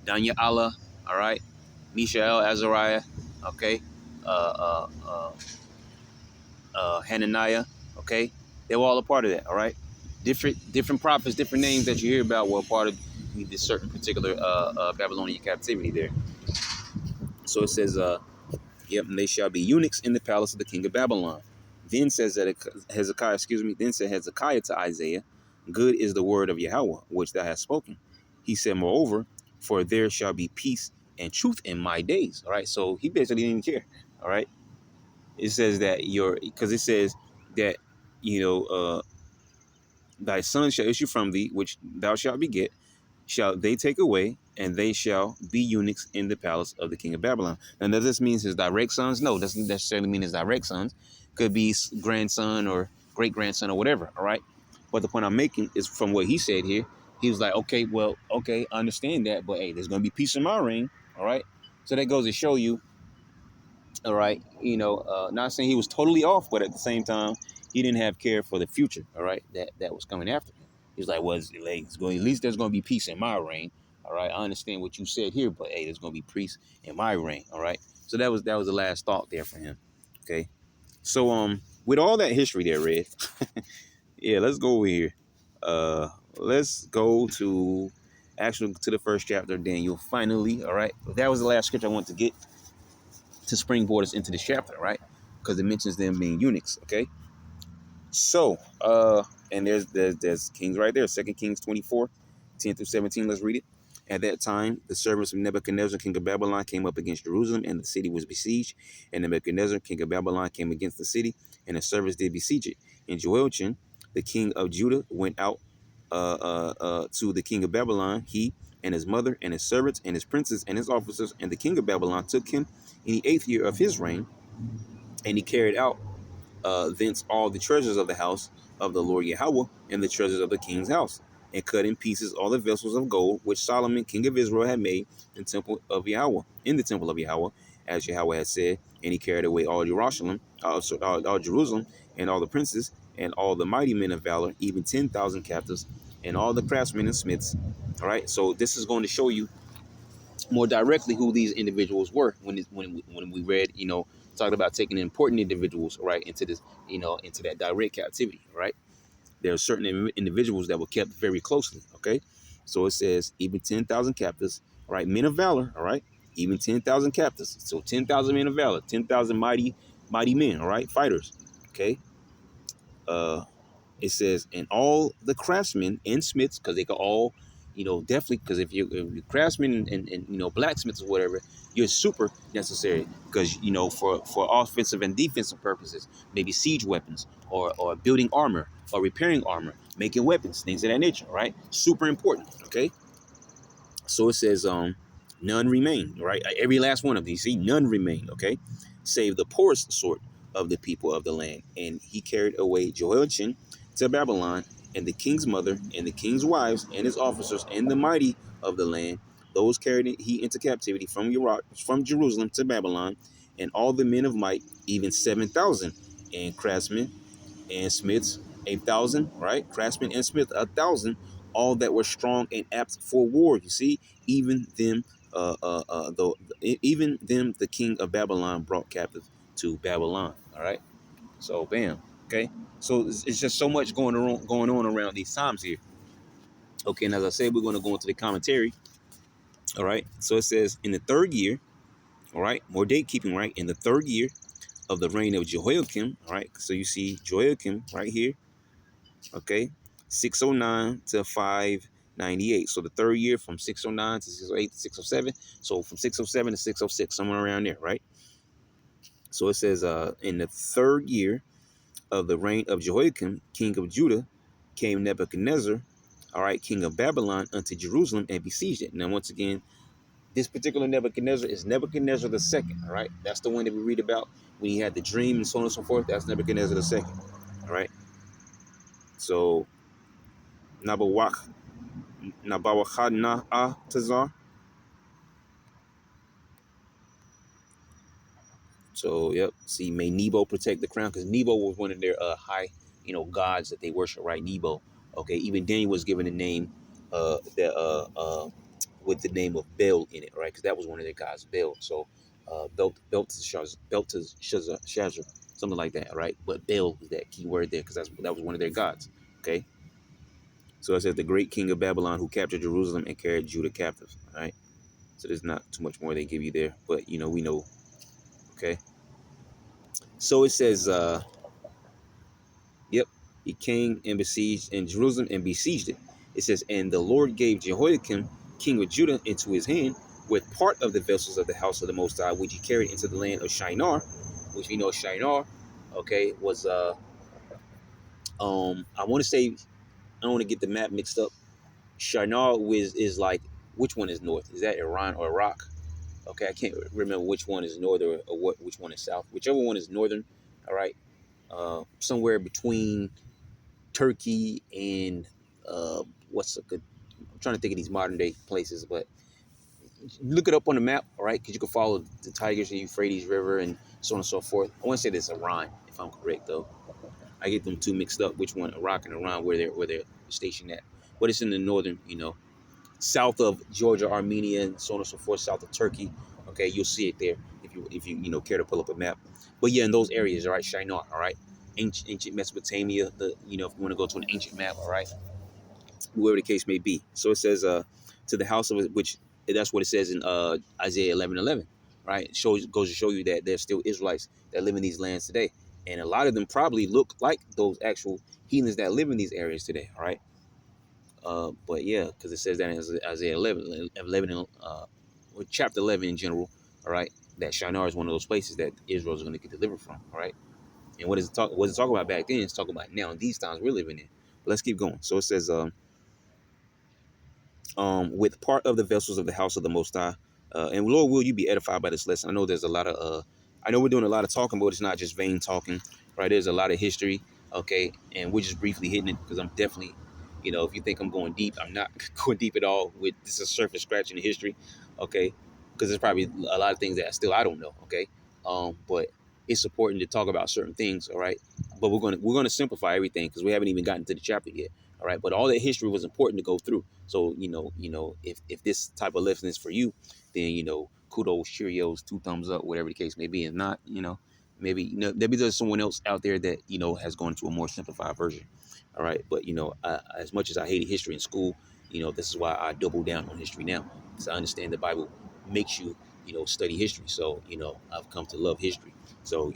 Daniel Allah, all right. Mishael, Azariah, okay. Uh, uh, uh, Hananiah, okay? They were all a part of that, all right? Different prophets, different names that you hear about were a part of this certain particular Babylonian captivity there. So it says, yep, and they shall be eunuchs in the palace of the king of Babylon. Then says that Hezekiah, then said Hezekiah to Isaiah, good is the word of Yahweh, which thou hast spoken. He said, moreover, for there shall be peace and truth in my days. All right. So he basically didn't care. All right. It says that because it says that, you know, thy son shall issue from thee, which thou shalt beget, shall they take away, and they shall be eunuchs in the palace of the king of Babylon. And does this mean his direct sons? No, doesn't necessarily mean his direct sons. Could be grandson or great grandson or whatever. All right. But the point I'm making is from what he said here. He was like, okay, well, okay, I understand that, but hey, there's gonna be peace in my reign. All right. So that goes to show you, all right, not saying he was totally off, but at the same time, he didn't have care for the future. All right, that was coming after him. He's like, well, it's going, at least there's going to be peace in my reign. All right, I understand what you said here, but hey, there's going to be peace in my reign. All right, so that was the last thought there for him. Okay, so with all that history there, Red, yeah, let's go over here. Let's go to actually to the first chapter of Daniel. Finally, all right, that was the last scripture I want to get to springboard us into this chapter, right? Because it mentions them being eunuchs. Okay. So, and there's Kings right there. 2 Kings 24, 10 through 17. Let's read it. At that time, the servants of Nebuchadnezzar, king of Babylon, came up against Jerusalem, and the city was besieged. And Nebuchadnezzar, king of Babylon, came against the city, and the servants did besiege it. And Jehoiachin, the king of Judah, went out to the king of Babylon, he and his mother and his servants and his princes and his officers. And the king of Babylon took him in the 8th year of his reign, and he carried out thence all the treasures of the house of the Lord Yahweh and the treasures of the king's house, and cut in pieces all the vessels of gold which Solomon, king of Israel, had made in the temple of Yahweh, as Yahweh had said. And he carried away all Jerusalem, all Jerusalem, and all the princes, and all the mighty men of valor, even 10,000 captives, and all the craftsmen and smiths. All right, so this is going to show you more directly who these individuals were when we read, talked about taking important individuals, right, into this, into that direct captivity, right? There are certain individuals that were kept very closely, okay? So it says even 10,000 captives, right? Men of valor, all right? Even 10,000 captives. So 10,000 men of valor, 10,000 mighty men, all right? Fighters, okay? Uh, it says, and all the craftsmen and smiths, because they could all, definitely, because if you're craftsmen and blacksmiths or whatever, you're super necessary because, for offensive and defensive purposes, maybe siege weapons or building armor or repairing armor, making weapons, things of that nature, right? Super important, okay? So it says, none remain, right? Every last one of these, see, none remain, okay? Save the poorest sort of the people of the land. And he carried away Jehoiachin to Babylon, and the king's mother, and the king's wives, and his officers, and the mighty of the land. Those carried he into captivity from Jerusalem to Babylon, and all the men of might, even 7,000, and craftsmen and smiths 8,000, right? Craftsmen and smith 1,000, all that were strong and apt for war. You see, even them, even them, the king of Babylon brought captive to Babylon. All right. So, bam. Okay. So it's just so much going on around these times here. Okay. And as I said, we're going to go into the commentary. All right. So it says in the 3rd year. All right. More date keeping. Right. In the 3rd year of the reign of Jehoiakim. All right. So you see Jehoiakim right here. Okay, 609 to 598. So the 3rd year from 609 to 608 to 607. So from 607 to 606, somewhere around there, right? So it says, in the 3rd year of the reign of Jehoiakim, king of Judah, came Nebuchadnezzar, all right, king of Babylon, unto Jerusalem and besieged it. Now, once again, this particular Nebuchadnezzar is Nebuchadnezzar the second, all right? That's the one that we read about when he had the dream and so on and so forth. That's Nebuchadnezzar the second, all right? So Nabawachadnezzar. So, yep. See, may Nebo protect the crown, because Nebo was one of their high, gods that they worship, right? Nebo. Okay. Even Daniel was given a name, with the name of Bel in it, right? Because that was one of their gods, Bel. So, Belteshazzar, something like that, right? But Bel is that key word there, because that was one of their gods. Okay. So it says the great king of Babylon who captured Jerusalem and carried Judah captive. All right. So there's not too much more they give you there, but we know. Okay. So it says, He came and besieged in Jerusalem and besieged it. It says, and the Lord gave Jehoiakim, king of Judah, into his hand with part of the vessels of the house of the Most High, which he carried into the land of Shinar, which we know Shinar, okay, was I want to say, I don't want to get the map mixed up. Shinar is like, which one is north? Is that Iran or Iraq? Okay, I can't remember which one is northern or which one is south. Whichever one is northern, all right, somewhere between Turkey and what's a good? I'm trying to think of these modern day places, but look it up on the map, all right? Because you can follow the Tigris and Euphrates River and so on and so forth. I want to say this Iran, if I'm correct, though. I get them two mixed up. Which one, Iraq and Iran, where they're stationed at? But it's in the northern, south of Georgia, Armenia, and so on and so forth, south of Turkey. Okay, you'll see it there if you care to pull up a map. But yeah, in those areas, all right, Shinar, all right, ancient Mesopotamia. If you want to go to an ancient map, all right, whoever the case may be. So it says, to the house of which that's what it says in Isaiah 11:11, right? It goes to show you that there's still Israelites that live in these lands today, and a lot of them probably look like those actual heathens that live in these areas today, all right. But yeah, because it says that in Isaiah 11, or chapter 11 in general, all right, that Shinar is one of those places that Israel is going to get delivered from, all right. And what is it talk? What is it talking about back then? It's talking about now in these times we're living in. But let's keep going. So it says, with part of the vessels of the house of the Most High. And Lord, will you be edified by this lesson? I know there's a lot of, I know we're doing a lot of talking, but it's not just vain talking, right? There's a lot of history, okay? And we're just briefly hitting it because I'm definitely, if you think I'm going deep, I'm not going deep at all. This is surface scratching the history, okay? Because there's probably a lot of things that I don't know, okay? But it's important to talk about certain things, all right? But we're gonna simplify everything because we haven't even gotten to the chapter yet, all right? But all that history was important to go through. So if this type of lesson is for you, then kudos, Cheerios, two thumbs up, whatever the case may be. And not, maybe maybe there's someone else out there that has gone to a more simplified version. All right, but as much as I hated history in school, this is why I double down on history now, because I understand the Bible makes you study history. So I've come to love history. So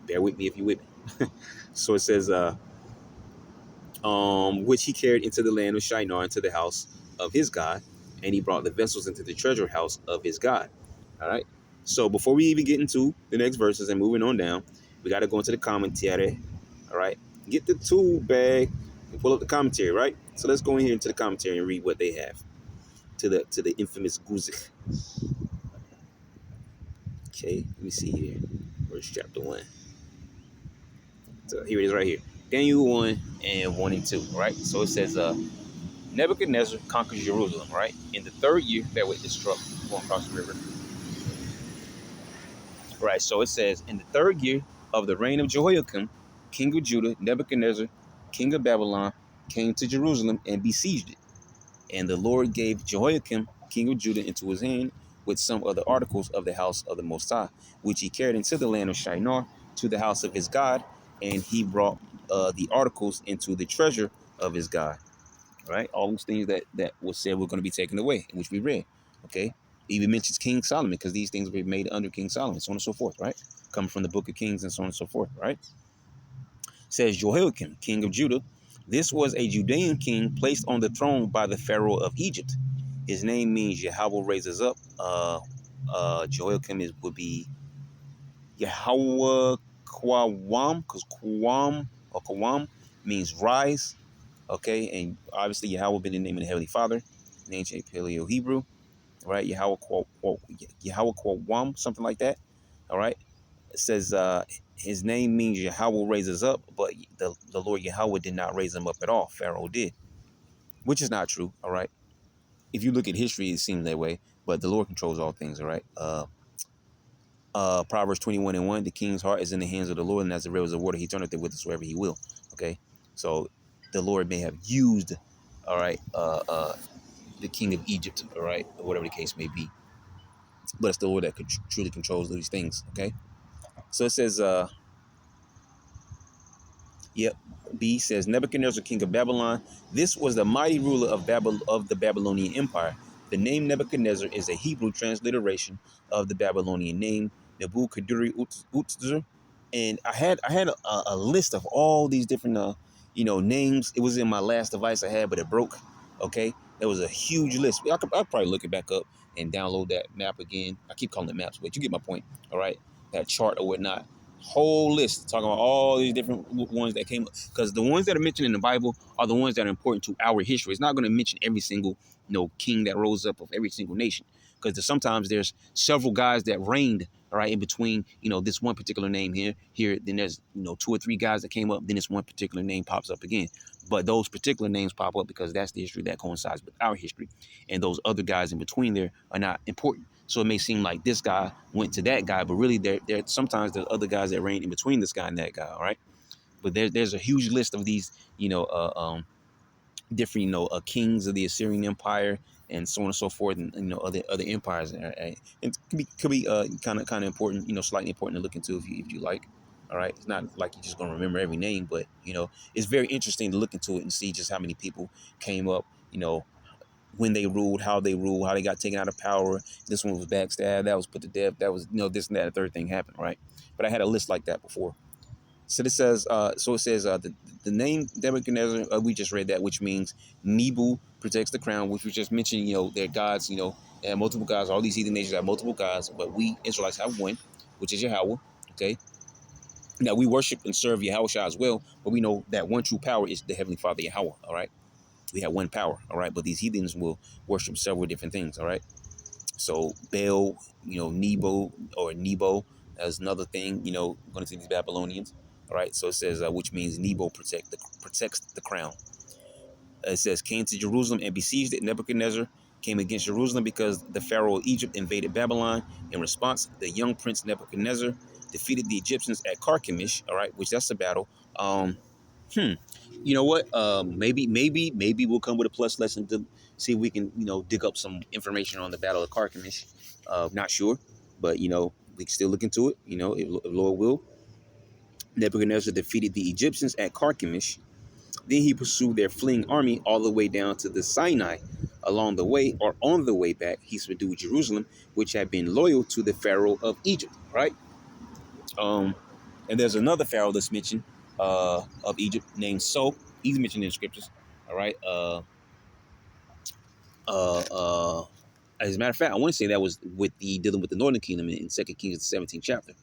bear with me if you with me. So it says which he carried into the land of Shinar, into the house of his God, and he brought the vessels into the treasure house of his God. All right. So before we even get into the next verses and moving on down, we got to go into the commentary. All right. Get the tool bag and pull up the commentary. Right. So let's go in here into the commentary and read what they have to the infamous Guzik. Okay. Let me see here. Where's chapter 1? So here it is right here. Daniel 1 and 1 and 2. All right. So it says, Nebuchadnezzar conquers Jerusalem, right? In the third year that was struck going across the river. Right, so it says, in the third year of the reign of Jehoiakim, king of Judah, Nebuchadnezzar, king of Babylon, came to Jerusalem and besieged it. And the Lord gave Jehoiakim, king of Judah, into his hand with some of the articles of the house of the Most High, which he carried into the land of Shinar to the house of his God, and he brought the articles into the treasure of his God. Right, all those things that was said were going to be taken away, which we read. Okay, he even mentions King Solomon because these things were made under King Solomon, so on and so forth. Right, coming from the Book of Kings and so on and so forth. Right, says Jehoiakim, king of Judah. This was a Judean king placed on the throne by the Pharaoh of Egypt. His name means Yahweh raises up. Jehoiakim would be Yahweh Kwam, because Kwam means rise. Okay, and obviously Yahweh being the name of the Heavenly Father in ancient Paleo Hebrew, right? Yahweh Kwam, something like that. All right, it says his name means Yahweh raises up, but the Lord Yahweh did not raise him up at all. Pharaoh did, which is not true. All right, if you look at history, it seems that way, but the Lord controls all things. All right. Proverbs 21 and 1, the king's heart is in the hands of the Lord, and as the rivers of water, he turneth it whithersoever he will. Okay, so the Lord may have used, all right, the king of Egypt, all right, or whatever the case may be, but it's the Lord that truly controls these things. Okay, so it says, yep. B says Nebuchadnezzar, king of Babylon. This was the mighty ruler of the Babylonian Empire. The name Nebuchadnezzar is a Hebrew transliteration of the Babylonian name Nebuchadnezzar. And I had a list of all these different names. It was in my last device I had, but it broke. Okay, there was a huge list. I'll probably look it back up and download that map again. I keep calling it maps, but you get my point. All right, that chart or whatnot. Whole list talking about all these different ones that came, because the ones that are mentioned in the Bible are the ones that are important to our history. It's not going to mention every single king that rose up of every single nation, because sometimes there's several guys that reigned, all right, in between, this one particular name here, then there's, two or three guys that came up, then this one particular name pops up again. But those particular names pop up because that's the history that coincides with our history. And those other guys in between there are not important. So it may seem like this guy went to that guy, but really there sometimes there's other guys that reign in between this guy and that guy, all right? But there's a huge list of these, different, kings of the Assyrian Empire and so on and so forth, and other empires. And it could be kind of important, slightly important to look into if you like. All right, it's not like you're just gonna remember every name, but it's very interesting to look into it and see just how many people came up, when they ruled, how they got taken out of power. This one was backstabbed, that was put to death, that was this and that, the third thing happened, right? But I had a list like that before. So it says, the name Nebuchadnezzar, we just read that, which means Nebu protects the crown, which we just mentioned, they're gods, and multiple gods. All these heathen nations have multiple gods, but we Israelites have one, which is Yahweh, okay? Now, we worship and serve Yahweh as well, but we know that one true power is the Heavenly Father, Yahweh, all right? We have one power, all right? But these heathens will worship several different things, all right? So Baal, Nebo or Nebo, that's another thing, going to these Babylonians. All right. So it says, which means Nebo protects the crown. It says, came to Jerusalem and besieged it. Nebuchadnezzar came against Jerusalem because the Pharaoh of Egypt invaded Babylon. In response, the young prince Nebuchadnezzar defeated the Egyptians at Carchemish. All right, which that's the battle. You know what? Maybe we'll come with a plus lesson to see if we can, dig up some information on the Battle of Carchemish. Not sure, but we can still look into it. If Lord will. Nebuchadnezzar defeated the Egyptians at Carchemish. Then he pursued their fleeing army all the way down to the Sinai. Along the way, or on the way back, he subdued Jerusalem, which had been loyal to the Pharaoh of Egypt. Right. And there's another Pharaoh that's mentioned of Egypt named So. He's mentioned in the scriptures. All right. As a matter of fact, I want to say that was with dealing with the Northern Kingdom in 2 Kings, the 17th chapter.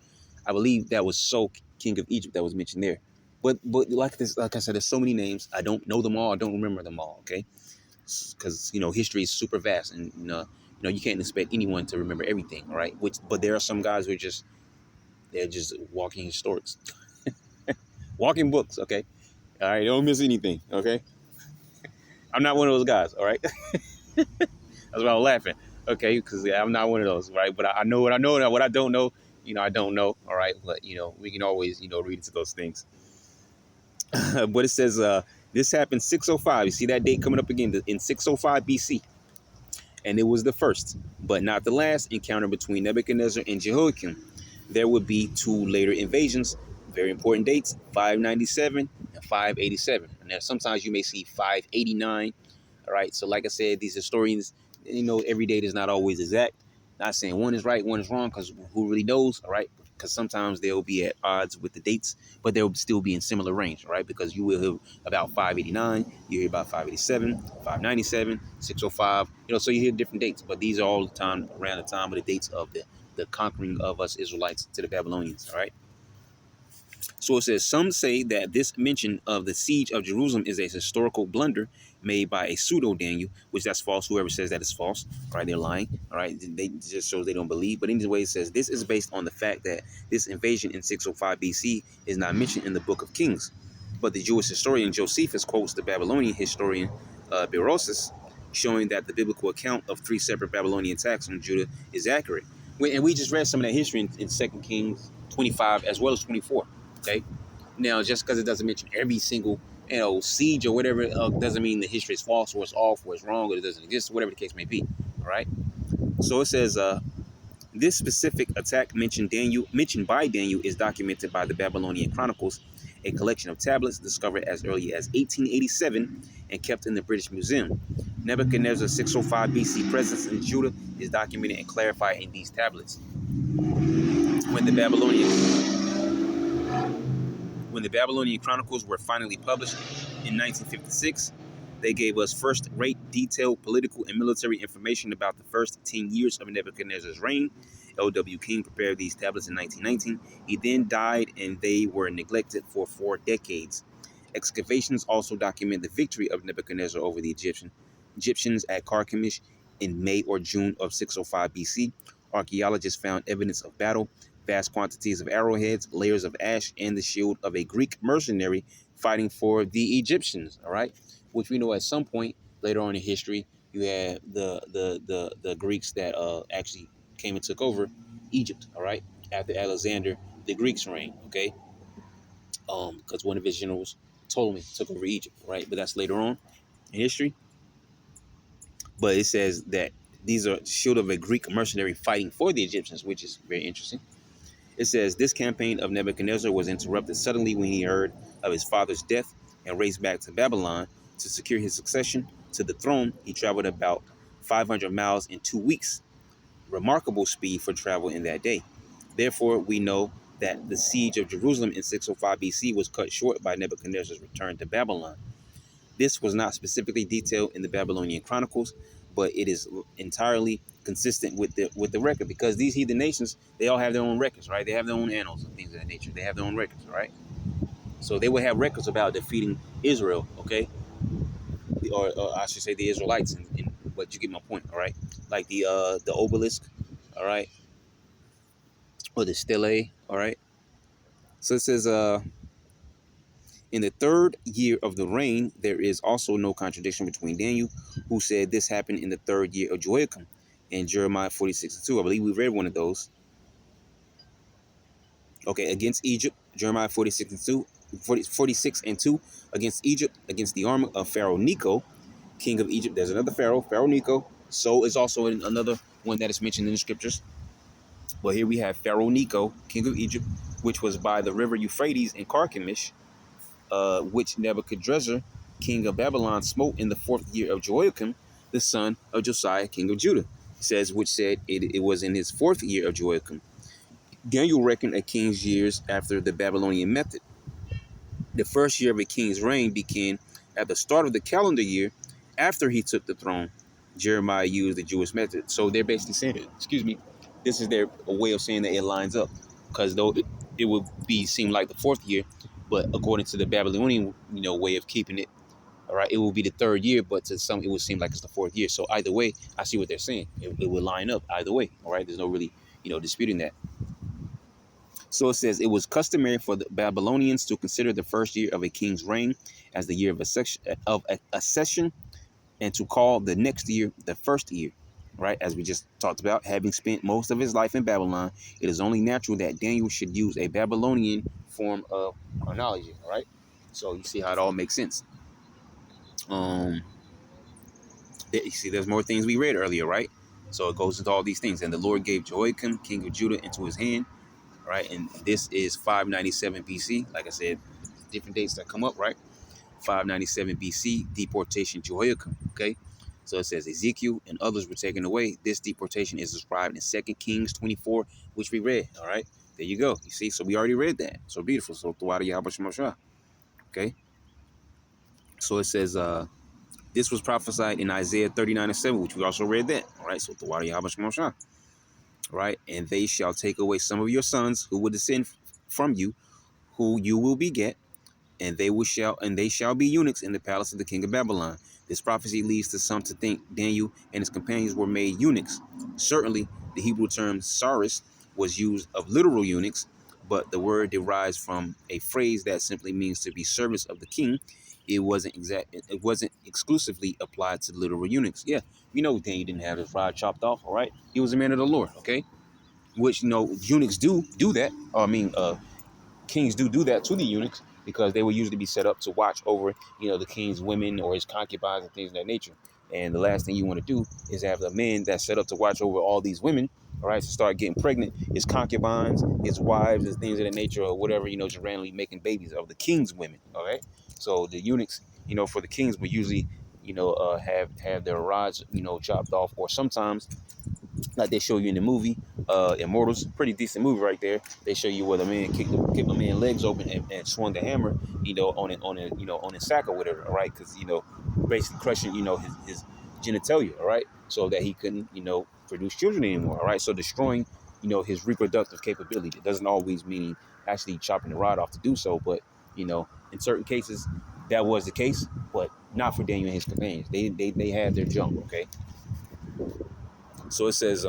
I believe that was So, king of Egypt, that was mentioned there. But like I said, there's so many names. I don't know them all. I don't remember them all. Okay, because history is super vast, and you can't expect anyone to remember everything. All right, but there are some guys who are they're just walking historics, walking books. Okay, all right, don't miss anything. Okay, I'm not one of those guys. All right. That's why I was laughing. Okay, because I'm not one of those, right? But I know what I know, and what I don't know, I don't know. All right, but we can always, read into those things. But it says, this happened 605. You see that date coming up again in 605 BC, and it was the first, but not the last encounter between Nebuchadnezzar and Jehoiakim. There would be two later invasions. Very important dates: 597 and 587. And now sometimes you may see 589. All right. So like I said, these historians, every date is not always exact. Not saying one is right, one is wrong, because who really knows? All right. Because sometimes they'll be at odds with the dates, but they'll still be in similar range, right? Because you will hear about 589, you hear about 587, 597, 605, so you hear different dates, but these are all the time around the time of the dates of the conquering of us Israelites to the Babylonians, all right? So it says, some say that this mention of the siege of Jerusalem is a historical blunder made by a pseudo-Daniel, which that's false. Whoever says that is false, right? They're lying, all right? They just shows they don't believe. But anyway, it says this is based on the fact that this invasion in 605 BC is not mentioned in the Book of Kings. But the Jewish historian Josephus quotes the Babylonian historian Berosus, showing that the biblical account of three separate Babylonian attacks on Judah is accurate. And we just read some of that history in 2 Kings 25 as well as 24. Okay, now just because it doesn't mention every single siege or whatever doesn't mean the history is false or it's off or it's wrong or it doesn't exist, whatever the case may be. All right. So it says this specific attack mentioned by Daniel is documented by the Babylonian Chronicles, a collection of tablets discovered as early as 1887 and kept in the British Museum. Nebuchadnezzar's 605 BC presence in Judah is documented and clarified in these tablets. When the When the Babylonian Chronicles were finally published in 1956, they gave us first-rate detailed political and military information about the first 10 years of Nebuchadnezzar's reign. L.W. King prepared these tablets in 1919. He then died, and they were neglected for 4 decades. Excavations also document the victory of Nebuchadnezzar over the Egyptians at Carchemish in May or June of 605 BC. Archaeologists found evidence of battle, vast quantities of arrowheads, layers of ash, and the shield of a Greek mercenary fighting for the Egyptians. All right, which we know at some point later on in history, you had the Greeks that actually came and took over Egypt. All right, after Alexander the Greek's reign. Okay, because one of his generals Ptolemy took over Egypt. Right, but that's later on in history. But it says that these are shield of a Greek mercenary fighting for the Egyptians, which is very interesting. It says this campaign of Nebuchadnezzar was interrupted suddenly when he heard of his father's death and raced back to Babylon to secure his succession to the throne. He traveled about 500 miles in 2 weeks, remarkable speed for travel in that day. Therefore, we know that the siege of Jerusalem in 605 BC was cut short by Nebuchadnezzar's return to Babylon. This was not specifically detailed in the Babylonian Chronicles, but it is entirely consistent with the record, because these heathen nations, they all have their own records, right? They have their own annals and things of that nature. They have their own records, right? So they would have records about defeating Israel, okay, or I should say the Israelites. But you get my point, all right? Like the obelisk, all right, or the stele, all right. So it says in the third year of the reign, there is also no contradiction between Daniel, who said this happened in the third year of Joachim, and Jeremiah 46:2. I believe we read one of those. Okay, against Egypt, Jeremiah 46:2, against Egypt, against the army of Pharaoh Necho, king of Egypt. There's another Pharaoh, Pharaoh Necho. So is also another one that is mentioned in the scriptures. But here we have Pharaoh Necho, king of Egypt, which was by the river Euphrates in Carchemish, which Nebuchadnezzar, king of Babylon, smote in the 4th year of Joachim, the son of Josiah, king of Judah. It says, which said it was in his 4th year of Joachim. Daniel reckoned a king's years after the Babylonian method. The first year of a king's reign began at the start of the calendar year after he took the throne. Jeremiah used the Jewish method. So they're basically saying, excuse me, this is their way of saying that it lines up, because though it would be seem like the 4th year, but according to the Babylonian way of keeping it, all right, it will be the 3rd year, but to some it would seem like it's the 4th year. So either way, I see what they're saying. It would line up either way. All right, there's no really disputing that. So it says, it was customary for the Babylonians to consider the first year of a king's reign as the year of accession, and to call the next year the first year. Right, as we just talked about, having spent most of his life in Babylon, it is only natural that Daniel should use a Babylonian form of chronology. All right, so you see how it all makes sense. You see, there's more things we read earlier, right? So it goes into all these things. And the Lord gave Jehoiakim, king of Judah, into his hand, right? And this is 597 BC. Like I said, different dates that come up, right? 597 BC, deportation Jehoiakim, okay? So it says Ezekiel and others were taken away. This deportation is described in 2 Kings 24, which we read, all right? There you go. You see, so we already read that. So beautiful. So okay? So it says, this was prophesied in Isaiah 39:7, which we also read that, all right? So right? And they shall take away some of your sons who will descend from you, who you will beget, and they shall be eunuchs in the palace of the king of Babylon. This prophecy leads to some to think Daniel and his companions were made eunuchs. Certainly, the Hebrew term saris was used of literal eunuchs, but the word derives from a phrase that simply means to be servants of the king. It wasn't exclusively applied to literal eunuchs. Yeah, Daniel didn't have his rod chopped off, all right? He was a man of the Lord, okay? Which eunuchs do that. Kings do that to the eunuchs, because they will usually be set up to watch over, the king's women or his concubines and things of that nature. And the last thing you want to do is have the men that's set up to watch over all these women, all right, to start getting pregnant, his concubines, his wives, and things of that nature, or whatever, just randomly making babies of the king's women, all right? So the eunuchs, for the kings would usually, have their rods, chopped off, or sometimes like they show you in the movie, Immortals. Pretty decent movie right there. They show you where the man kicked a man's legs open and swung the hammer, on his sack or whatever, all right? Because basically crushing, his genitalia, all right, so that he couldn't, produce children anymore, all right. So destroying, his reproductive capability. It doesn't always mean actually chopping the rod off to do so, but in certain cases that was the case, but not for Daniel and his companions. They had their jump, okay. So it says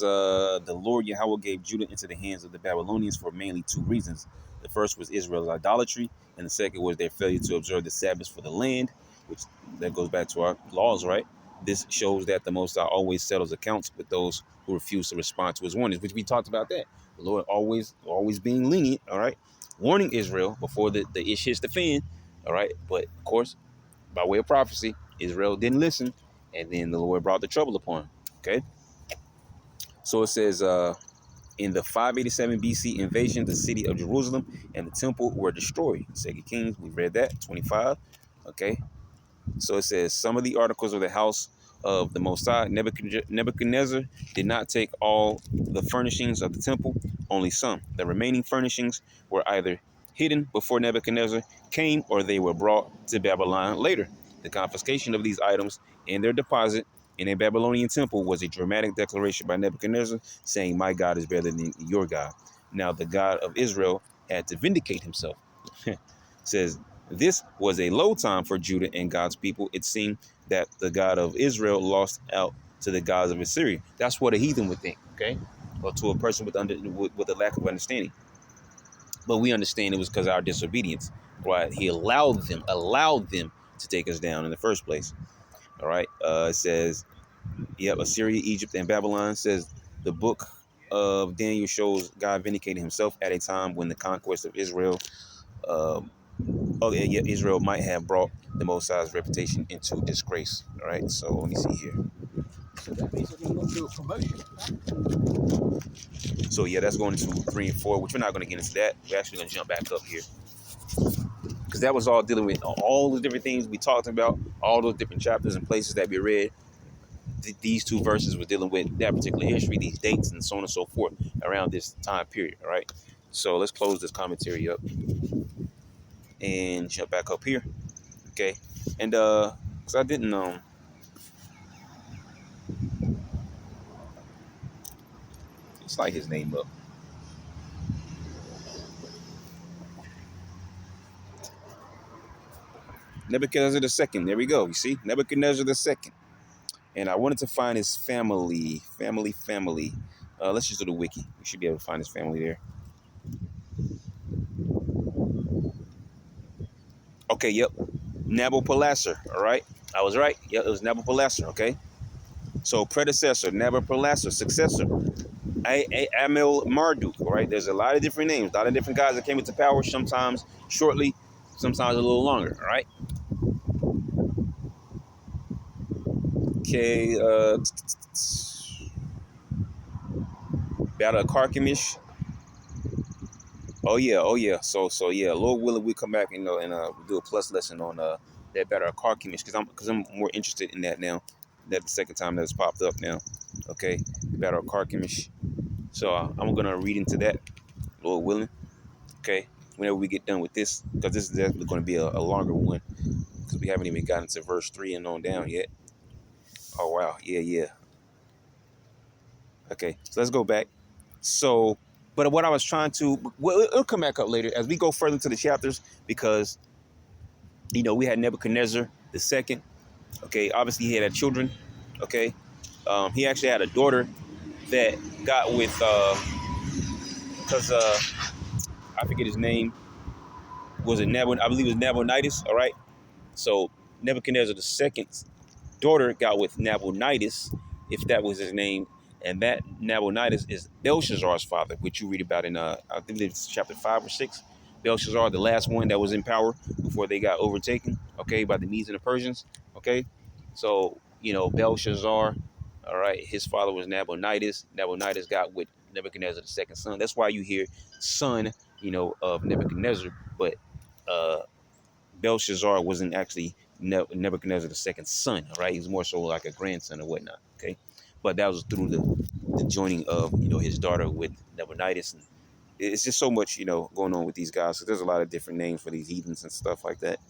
the Lord Yahweh gave Judah into the hands of the Babylonians for mainly two reasons. The first was Israel's idolatry, and the second was their failure to observe the Sabbath for the land, which that goes back to our laws, right? This shows that the Most High always settles accounts with those who refuse to respond to his warnings, which we talked about that. The Lord always being lenient, all right, warning Israel before the ish hits the fan, all right. But of course, by way of prophecy, Israel didn't listen, and then the Lord brought the trouble upon him. Okay. So it says, in the 587 BC invasion, the city of Jerusalem and the temple were destroyed. 2 Kings, we read that, 25. Okay. So it says, some of the articles of the house of the Most High, Nebuchadnezzar did not take all the furnishings of the temple, only some. The remaining furnishings were either hidden before Nebuchadnezzar came or they were brought to Babylon later. The confiscation of these items and their deposit in a Babylonian temple was a dramatic declaration by Nebuchadnezzar saying, my God is better than your God. Now the God of Israel had to vindicate himself. Says, this was a low time for Judah and God's people. It seemed that the God of Israel lost out to the gods of Assyria. That's what a heathen would think, okay? Or to a person with a lack of understanding. But we understand it was because of our disobedience, right? He allowed them to take us down in the first place. All right. It says, yep, Assyria, Egypt, and Babylon. Says the book of Daniel shows God vindicating himself at a time when the conquest of Israel yeah, Israel might have brought the Most High's reputation into disgrace. All right, so let me see here. So that means that they're going to do a promotion. So yeah, that's going to 3 and 4, which we're not going to get into that. We're actually going to jump back up here because that was all dealing with all the different things we talked about, all those different chapters and places that we read. These two verses were dealing with that particular history, these dates, and so on and so forth around this time period. All right, so let's close this commentary up and jump back up here. Okay, and because I didn't it's like his name up. Nebuchadnezzar the second. There we go. You see, Nebuchadnezzar the second. And I wanted to find his family. Let's just do the wiki. We should be able to find his family there. Okay. Yep. Nabopolassar. All right. I was right. Yep. It was Nabopolassar. Okay. So predecessor, Nabopolassar, successor, Amil Marduk. All right. There's a lot of different names, a lot of different guys that came into power. Sometimes shortly, sometimes a little longer. All right. Okay. Battle of Carchemish. Oh yeah. So yeah, Lord willing, we come back and do a plus lesson on that Battle of Carchemish because I'm more interested in that now. That the second time that's popped up now. Okay, the Battle of Carchemish. So I'm gonna read into that, Lord willing. Okay, whenever we get done with this, because this is definitely going to be a longer one because we haven't even gotten to verse 3 and on down yet. Oh wow, yeah. Okay, so let's go back. So, but what I was trying to, well, it'll come back up later as we go further into the chapters because we had Nebuchadnezzar the second. Okay, obviously he had children. Okay, he actually had a daughter that got with because I forget his name. Was it I believe it was Nabonidus. All right, so Nebuchadnezzar the second's daughter got with Nabonidus, if that was his name, and that Nabonidus is Belshazzar's father, which you read about in I think it's chapter 5 or 6. Belshazzar, the last one that was in power before they got overtaken, okay, by the Medes and the Persians, okay. So Belshazzar, all right, his father was Nabonidus. Nabonidus got with Nebuchadnezzar the second son. That's why you hear son, of Nebuchadnezzar, but Belshazzar wasn't actually Nebuchadnezzar the second's son. All right, he was more so like a grandson or whatnot. Okay, but that was through the joining of his daughter with Nabonidus, and it's just so much going on with these guys. So there's a lot of different names for these heathens and stuff like that.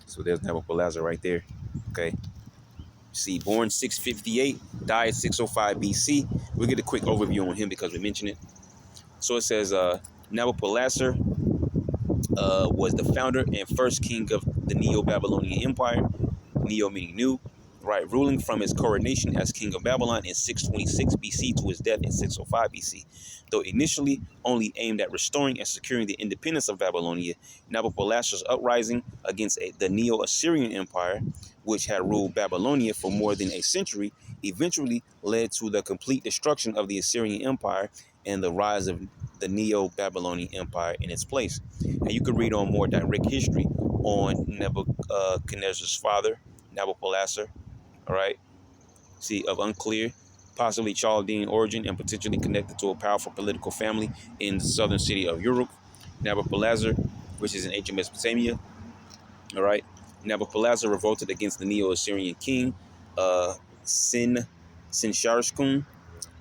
So there's Nebuchadnezzar right there. Okay. See, born 658, died 605 BC. We'll get a quick overview on him because we mentioned it. So it says Nabopolassar was the founder and first king of the Neo-Babylonian Empire, Neo meaning new, right, ruling from his coronation as king of Babylon in 626 BC to his death in 605 BC. Though initially only aimed at restoring and securing the independence of Babylonia, Nabopolassar's uprising against the Neo-Assyrian Empire, which had ruled Babylonia for more than a century, eventually led to the complete destruction of the Assyrian Empire and the rise of the Neo-Babylonian Empire in its place. And you can read on more direct history on Nebuchadnezzar's father, Nabopolassar, all right, see, of unclear, possibly Chaldean origin and potentially connected to a powerful political family in the southern city of Uruk. Nabopolassar, which is in ancient Mesopotamia, all right. Nabopolassar revolted against the Neo-Assyrian king, Sin-Sharishkun,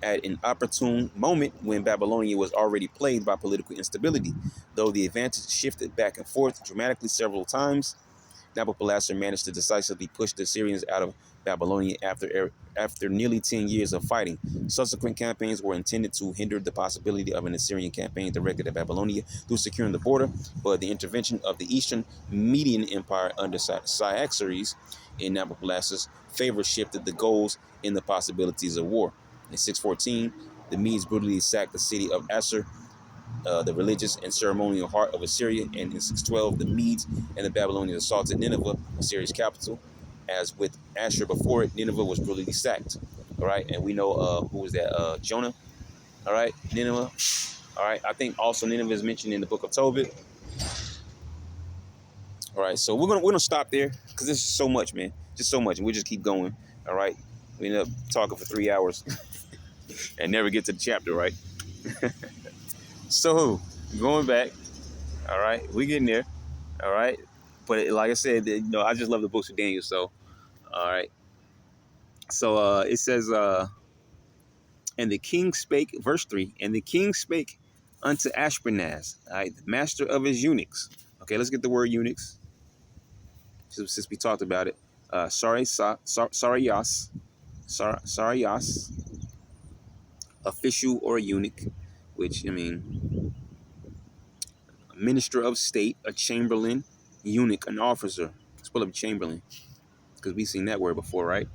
at an opportune moment when Babylonia was already plagued by political instability. Though the advantage shifted back and forth dramatically several times, Nabopolassar managed to decisively push the Assyrians out of Babylonia after nearly 10 years of fighting. Subsequent campaigns were intended to hinder the possibility of an Assyrian campaign directed at Babylonia through securing the border, but the intervention of the Eastern Median Empire under Cyaxares in Nabopolassar's favor shifted the goals in the possibilities of war. In 614, the Medes brutally sacked the city of Assur, the religious and ceremonial heart of Assyria, and in 612, the Medes and the Babylonians assaulted Nineveh, Assyria's capital. As with Ashur before it, Nineveh was brutally sacked. All right, and we know who was that? Jonah. All right, Nineveh. All right, I think also Nineveh is mentioned in the book of Tobit. All right, so we're gonna stop there because there's just so much, man, just so much, and we'll just keep going. All right, we end up talking for 3 hours and never get to the chapter, right? So going back. All right, we getting there. All right, but like I said, I just love the books of Daniel. So, all right. So it says, and the king spake, verse 3, and the king spake unto Ashpenaz, all right, the master of his eunuchs. Okay, let's get the word eunuchs since we talked about it. Sarias, official or eunuch, which I mean, a minister of state, a chamberlain, eunuch, an officer. Let's pull up chamberlain because we've seen that word before, right?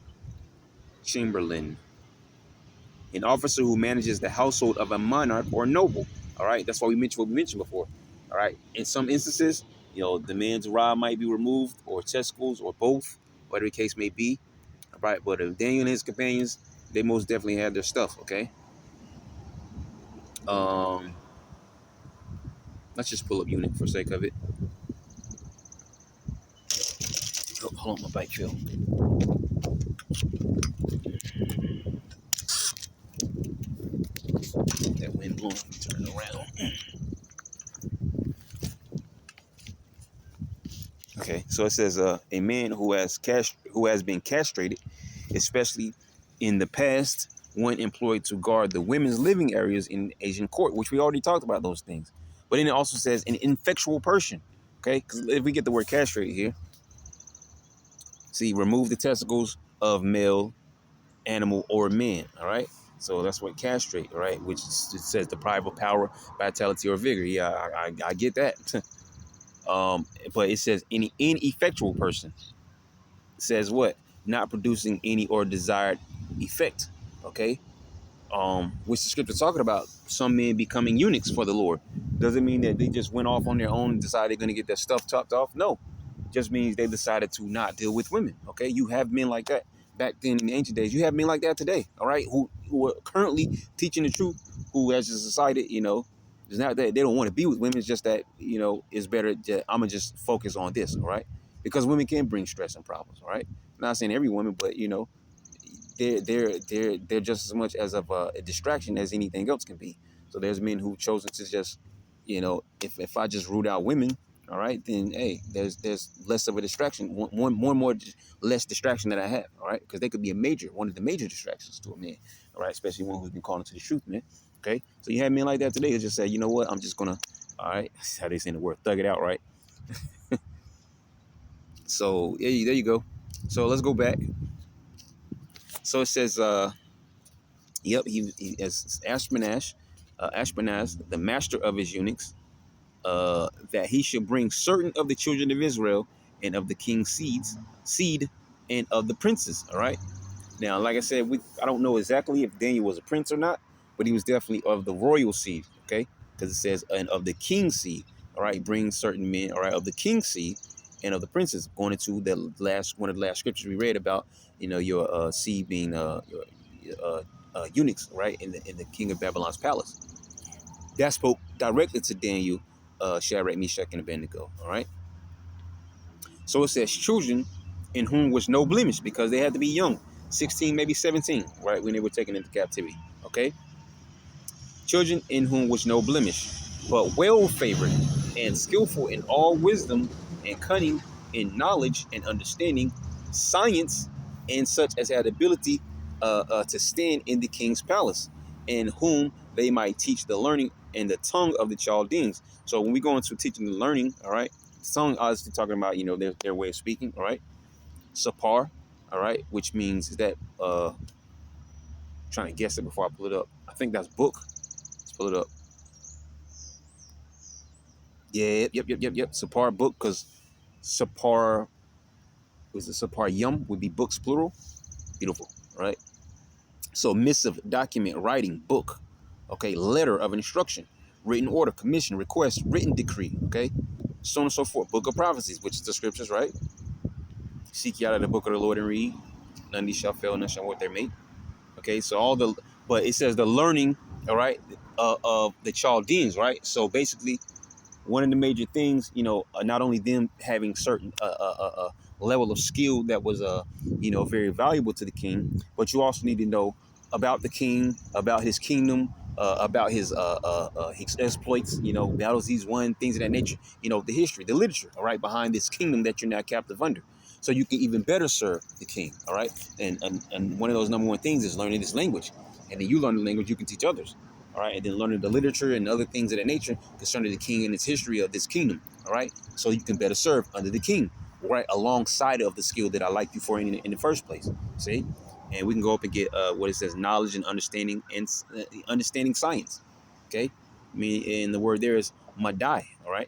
Chamberlain, an officer who manages the household of a monarch or noble. All right, that's why we mentioned what we mentioned before. All right, in some instances, the man's rod might be removed, or testicles, or both, whatever the case may be. All right, but Daniel and his companions, they most definitely had their stuff. Okay, um, let's just pull up eunuch for the sake of it. Oh, hold on, my bike fell. That wind blowing. Turn around. Okay, so it says a man who has been castrated, especially in the past, one employed to guard the women's living areas in Asian court, which we already talked about those things. But then it also says an ineffectual person. Okay, because if we get the word castrated here, see, remove the testicles of male, animal, or man. All right, so that's what castrate. All right, which it says deprive of power, vitality, or vigor. Yeah, I get that. But it says any ineffectual person. Says what? Not producing any or desired effect. Okay. Which the scripture talking about some men becoming eunuchs for the Lord. Doesn't mean that they just went off on their own and decided they're gonna get their stuff chopped off. No. Just means they decided to not deal with women. Okay. You have men like that back then in the ancient days. You have men like that today, all right, who are currently teaching the truth, who has just decided, it's not that they don't want to be with women, it's just that, it's better that I'm gonna just focus on this, all right? Because women can bring stress and problems, all right? I'm not saying every woman, but they're just as much as of a distraction as anything else can be. So there's men who've chosen to just, if I just root out women, all right, then hey, there's less of a distraction, more and more less distraction that I have, all right, because they could be one of the major distractions to a man, all right, especially one who's been called into the truth, man. Okay, so you have men like that today who just say, you know what, I'm just gonna, all right, how they saying the word, thug it out, right? So yeah, there you go. So let's go back. So it says, yep, he as Ashpenaz, the master of his eunuchs, that he should bring certain of the children of Israel and of the king's seed and of the princes. All right. Now, like I said, I don't know exactly if Daniel was a prince or not, but he was definitely of the royal seed. Okay, because it says and of the king's seed. All right, bring certain men. All right, of the king's seed and of the princes. Going into the last one of the last scriptures we read about, your seed being your eunuchs, right, in the king of Babylon's palace. That spoke directly to Daniel, Shadrach, Meshach, and Abednego. All right. So it says children in whom was no blemish because they had to be young, 16, maybe 17, right, when they were taken into captivity. Okay. Children in whom was no blemish, but well favored and skillful in all wisdom and cunning in knowledge and understanding, science, and such as had ability to stand in the king's palace, and whom they might teach the learning and the tongue of the Chaldeans. So when we go into teaching the learning, all right, tongue obviously talking about their way of speaking, all right, sapar, all right, which means that trying to guess it before I pull it up. I think that's book. Let's pull it up. Yeah, yep. Sapar book, because Sapar was it Sapar Yum would be books plural. Beautiful, right? So missive, document, writing, book. Okay, letter of instruction, written order, commission, request, written decree. Okay, so on and so forth. Book of prophecies, which is the scriptures, right? Seek ye out of the book of the Lord and read. None of these shall fail, none shall want their mate. Okay, so but it says the learning, all right, of the Chaldeans, right? So basically, one of the major things, not only them having certain level of skill that was very valuable to the king, but you also need to know about the king, about his kingdom, about his exploits, battles he's won, things of that nature. The history, the literature, all right, behind this kingdom that you're now captive under, so you can even better serve the king, all right. And one of those number one things is learning this language, and then you learn the language, you can teach others. All right, and then learning the literature and other things of that nature concerning the king and its history of this kingdom. All right, so you can better serve under the king, right, alongside of the skill that I like you for in the first place. See, and we can go up and get what it says: knowledge and understanding, and understanding science. Okay, I mean, and the word there is madai. All right,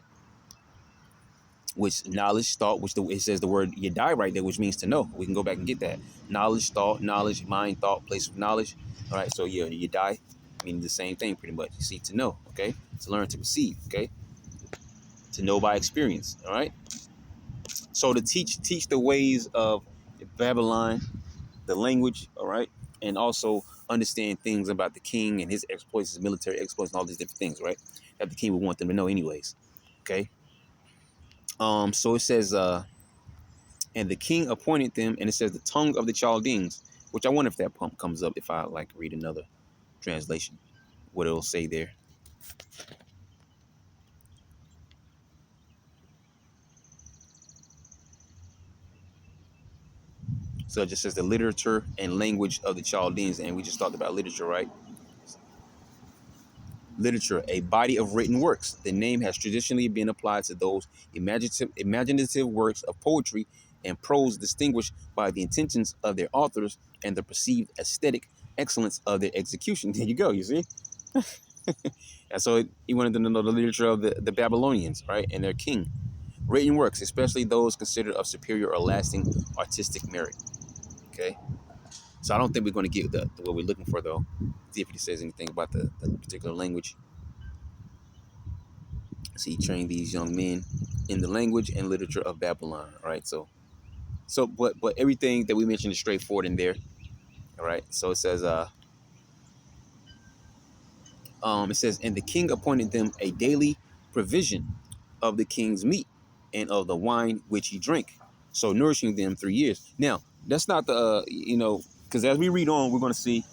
which knowledge, thought, it says the word yadai right there, which means to know. We can go back and get that knowledge, thought, knowledge, mind, thought, place of knowledge. All right, so yeah, yadai meaning the same thing pretty much. You see, to know, okay, to learn, to perceive, okay, to know by experience. All right, so to teach the ways of Babylon, the language, all right, and also understand things about the king and his exploits, his military exploits, and all these different things, right, that the king would want them to know anyways. Okay, so it says and the king appointed them, and it says the tongue of the Chaldeans, which I wonder if that pump comes up if I like read another translation, what it'll say there. So it just says the literature and language of the Chaldeans, and we just talked about literature, right? Literature, a body of written works. The name has traditionally been applied to those imaginative works of poetry and prose distinguished by the intentions of their authors and the perceived aesthetic excellence of their execution. There you go, you see? And so he wanted them to know the literature of the Babylonians, right, and their king. Written works, especially those considered of superior or lasting artistic merit. Okay, so I don't think we're going to get what we're looking for, though. See if he says anything about the particular language. So he trained these young men in the language and literature of Babylon. All right, but everything that we mentioned is straightforward in there. All right, so it says and the king appointed them a daily provision of the king's meat and of the wine which he drank, so nourishing them 3 years. Now, that's not because as we read on, we're going to see,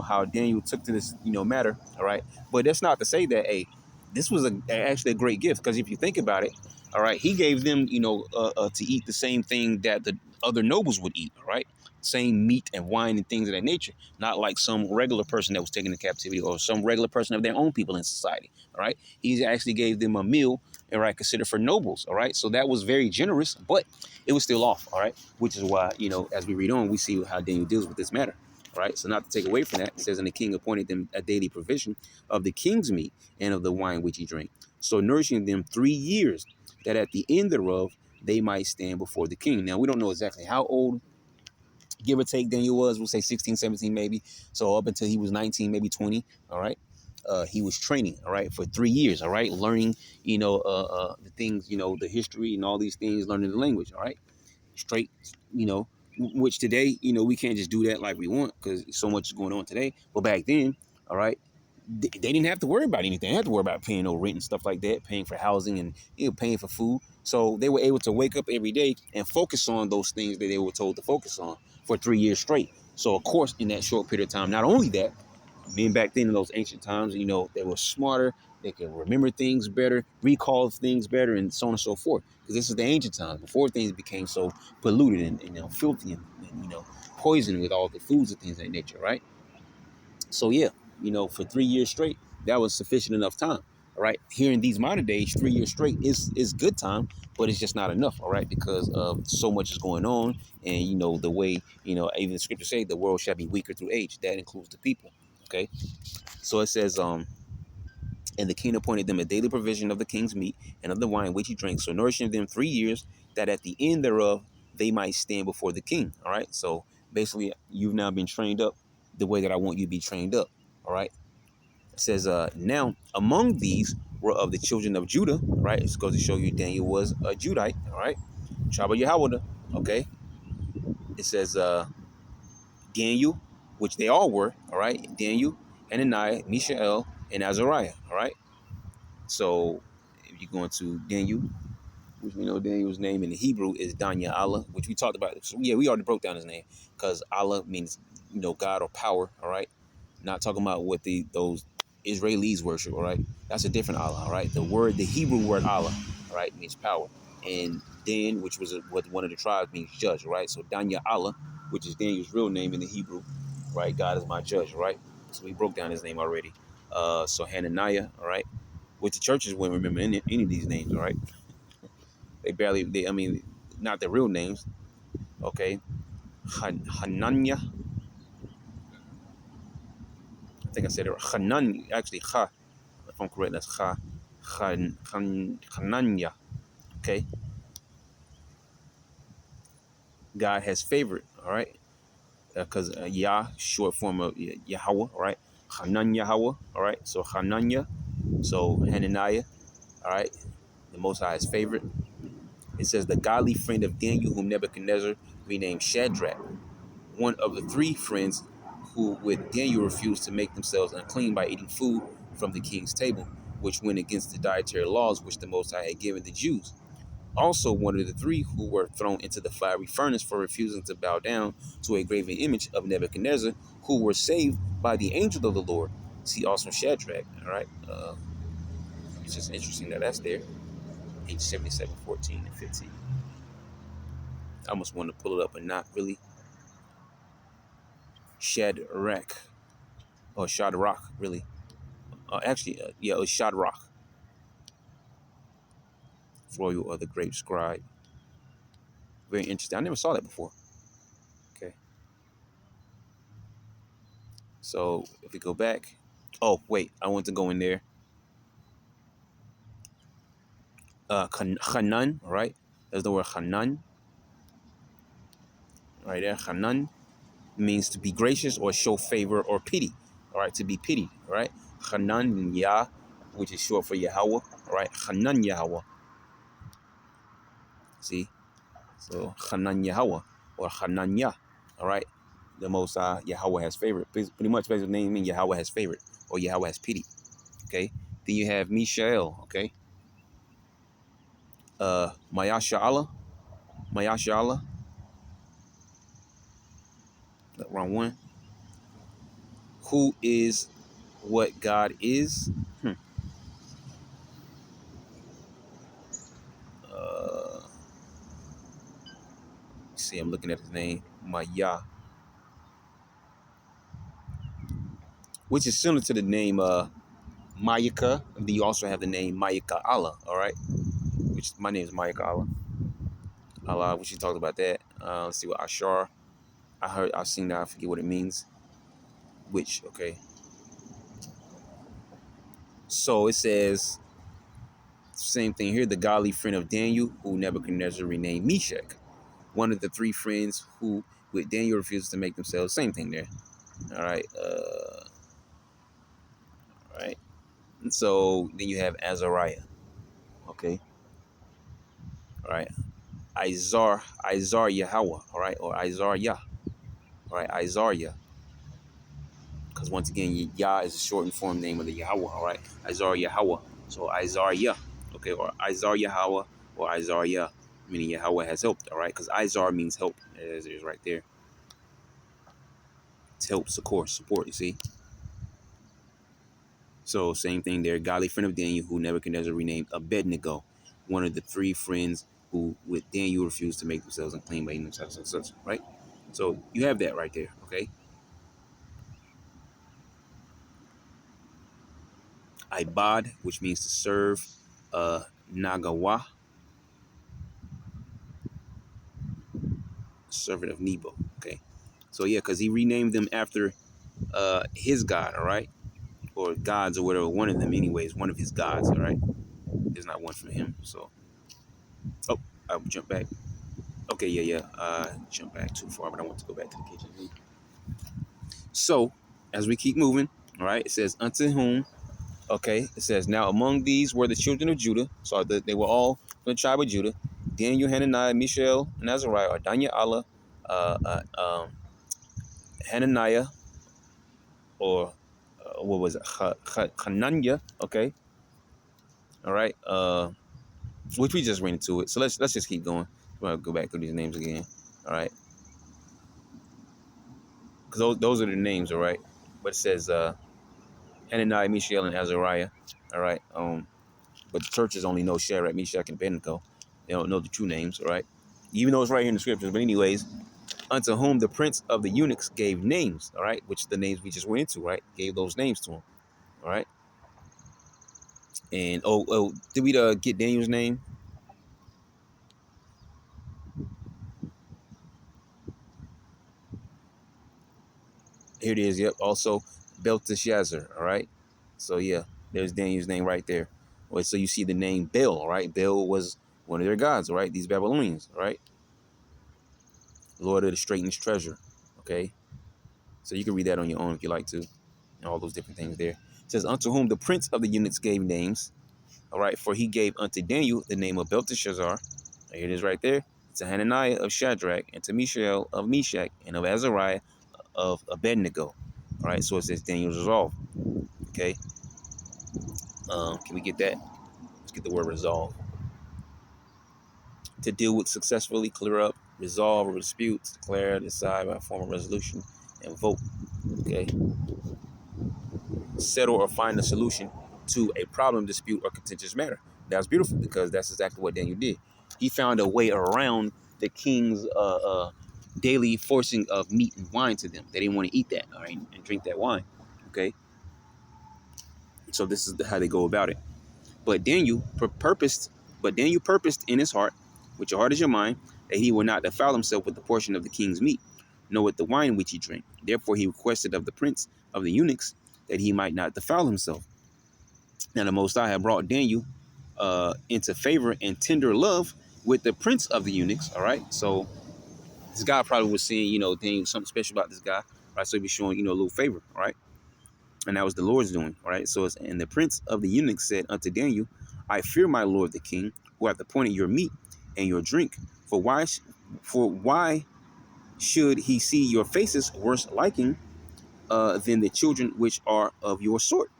how Daniel took to this, matter. All right, but that's not to say that, hey, this was actually a great gift, because if you think about it, All right, he gave them, to eat the same thing that the other nobles would eat. All right, same meat and wine and things of that nature. Not like some regular person that was taken into captivity or some regular person of their own people in society. All right, he actually gave them a meal, all right, considered for nobles. All right, so that was very generous, but it was still off. All right, which is why, as we read on, we see how Daniel deals with this matter. All right, so not to take away from that, it says, and the king appointed them a daily provision of the king's meat and of the wine which he drank, so nourishing them 3 years, that at the end thereof they might stand before the king. Now, we don't know exactly how old, give or take, Daniel was. We'll say 16, 17 maybe. So up until he was 19, maybe 20, all right? He was training, all right, for 3 years, all right? Learning, the things, the history and all these things, learning the language, all right? Straight, you know, which today, we can't just do that like we want because so much is going on today. But back then, all right, they didn't have to worry about anything. They didn't have to worry about paying no rent and stuff like that, paying for housing and paying for food. So they were able to wake up every day and focus on those things that they were told to focus on for 3 years straight. So of course, in that short period of time, not only that, being back then in those ancient times, they were smarter, they could remember things better, recall things better, and so on and so forth. Because this is the ancient times before things became so polluted and filthy and poisoned with all the foods and things of that nature, right? So yeah, for 3 years straight, that was sufficient enough time. All right. Here in these modern days, 3 years straight is good time, but it's just not enough. All right, because of so much is going on, and the way even the scriptures say the world shall be weaker through age. That includes the people. Okay. So it says, and the king appointed them a daily provision of the king's meat and of the wine which he drank, so nourishing them 3 years, that at the end thereof they might stand before the king. All right. So basically, you've now been trained up the way that I want you to be trained up. All right. It says, now among these were of the children of Judah. All right. It goes to show you Daniel was a Judite. All right. Tribe of Yahweh. Okay. It says, Daniel, which they all were. All right. Daniel, Hananiah, Mishael, and Azariah. All right. So if you go into Daniel, which we know Daniel's name in the Hebrew is Danya Allah, which we talked about. So yeah, we already broke down his name because Allah means, God or power. All right. Not talking about what those Israelis worship. All right. That's a different Allah. All right. The Hebrew word Allah, all right, means power. And Dan, which was what one of the tribes, means judge. All right. So Danya Allah, which is Daniel's real name in the Hebrew, right? God is my judge. All right. So we broke down his name already. So Hananiah, all right, which the churches wouldn't remember any of these names. All right. I mean, not their real names. Okay. Hananya. I think I said it right. Hanan, actually, Ha. If I'm correct, that's Ha. Hananya. Okay. God has favored. All right. Because Yah, short form of Yahweh. All right. Hanan Yahweh. All right. So Hananya. So Hananiah. All right. The Most High is favorite. It says the godly friend of Daniel, whom Nebuchadnezzar renamed Shadrach, one of the three friends who with Daniel refused to make themselves unclean by eating food from the king's table, which went against the dietary laws which the Most High had given the Jews. Also one of the three who were thrown into the fiery furnace for refusing to bow down to a graven image of Nebuchadnezzar, who were saved by the angel of the Lord. See also Shadrach. All right. It's just interesting that that's there. Page 77, 14, and 15. I almost want to pull it up, but not really. Shadrach. Or Shadrach, really. Yeah, it was Shadrach, royal or the great scribe. Very interesting. I never saw that before. Okay. So if we go back. Oh, wait. I want to go in there. Hanan, right? There's the word Hanan. Right there. Hanan means to be gracious or show favor or pity. All right. To be pitied. All right. Hanan Yah, which is short for Yahweh. All right. Hanan Yahweh. See? So Hanan Yahweh or Hanan Yah. All right. The most Yahweh has favorite. Pretty much basically name mean Yahweh has favorite or Yahweh has pity. Okay. Then you have Mishael. Okay. Mayasha Allah. Mayasha Allah. Wrong one. Who is what God is. see. I'm looking at his name, Maya, which is similar to the name Mayaka. And then you also have the name Mayaka Allah. All right, which my name is Mayaka Allah. Allah, which you talked about that. Let's see what Ashar. I've seen that. I forget what it means. Which, okay. So it says same thing here. The godly friend of Daniel, who Nebuchadnezzar renamed Meshach, one of the three friends who, with Daniel, refuses to make themselves. Same thing there. All right. All right. And so then you have Azariah. Okay. All right. Izar Yahweh. All right. Or Izar Yah. All right. Izar, because once again, Yah is a shortened form name of the Yahweh, all right? Izar Yahweh. So Izar Yah, okay, or Izar Yahweh, or Izar Yah, meaning Yahweh has helped, all right? Because Izar means help, as it is right there. It's help, support, you see? So same thing there, godly friend of Daniel, who Nebuchadnezzar renamed Abednego, one of the three friends who, with Daniel, refused to make themselves unclean by eating themselves and such, right? So you have that right there, okay? Ibad, which means to serve, Nagawa, servant of Nebo. Okay, so yeah, because he renamed them after his god, all right, or gods or whatever, one of them anyways, one of his gods, all right. There's not one from him. So oh, I'll jump back. Okay, yeah, jump back too far, but I want to go back to the kitchen. So as we keep moving, all right, it says unto whom, okay, it says now among these were the children of Judah, so they were all from the tribe of Judah: Daniel, Hananiah, Mishael, and Azariah, or Daniel, Allah, uh, uh, um, Hananiah, or what was it? Hananya. Okay. All right. Which we just ran into it. So let's just keep going. We'll go back through these names again. All right. Because those are the names. All right. But it says Hananiah, Mishael, and Azariah. All right. But the churches only know Shadrach, Meshach, and Abednego. They don't know the true names. All right. Even though it's right here in the scriptures. But anyways, unto whom the prince of the eunuchs gave names. All right. Which the names we just went into. Right. Gave those names to him. All right. And did we get Daniel's name? Here it is. Yep. Also, Belteshazzar. All right. So yeah, there's Daniel's name right there. Well, so you see the name Bel. All right. Bel was one of their gods. All right. These Babylonians. All right. Lord of the Straitened Treasure. Okay. So you can read that on your own if you like to. And all those different things there. It says, unto whom the prince of the eunuchs gave names. All right. For he gave unto Daniel the name of Belteshazzar. Here it is right there. To Hananiah of Shadrach, and to Mishael of Meshach, and of Azariah of Abednego. All right. So it says Daniel's resolve. Okay. Can we get that? Let's get the word resolve. To deal with successfully, clear up, resolve a dispute, declare, decide by form of resolution, and vote. Okay. Settle or find a solution to a problem, dispute, or contentious matter. That's beautiful because that's exactly what Daniel did. He found a way around the king's daily forcing of meat and wine to them. They didn't want to eat that, all right, and drink that wine. Okay. So this is how they go about it. But Daniel purposed, in his heart, which your heart is your mind, that he will not defile himself with the portion of the king's meat, nor with the wine which he drank. Therefore he requested of the prince of the eunuchs that he might not defile himself. Now the Most High had brought Daniel into favor and tender love with the prince of the eunuchs. All right, so this guy probably was seeing, Daniel, something special about this guy, right? So he was showing, a little favor, all right? And that was the Lord's doing, all right? So and the prince of the eunuchs said unto Daniel, I fear my lord the king, who hath appointed your meat and your drink. For why should he see your faces worse liking than the children which are of your sort?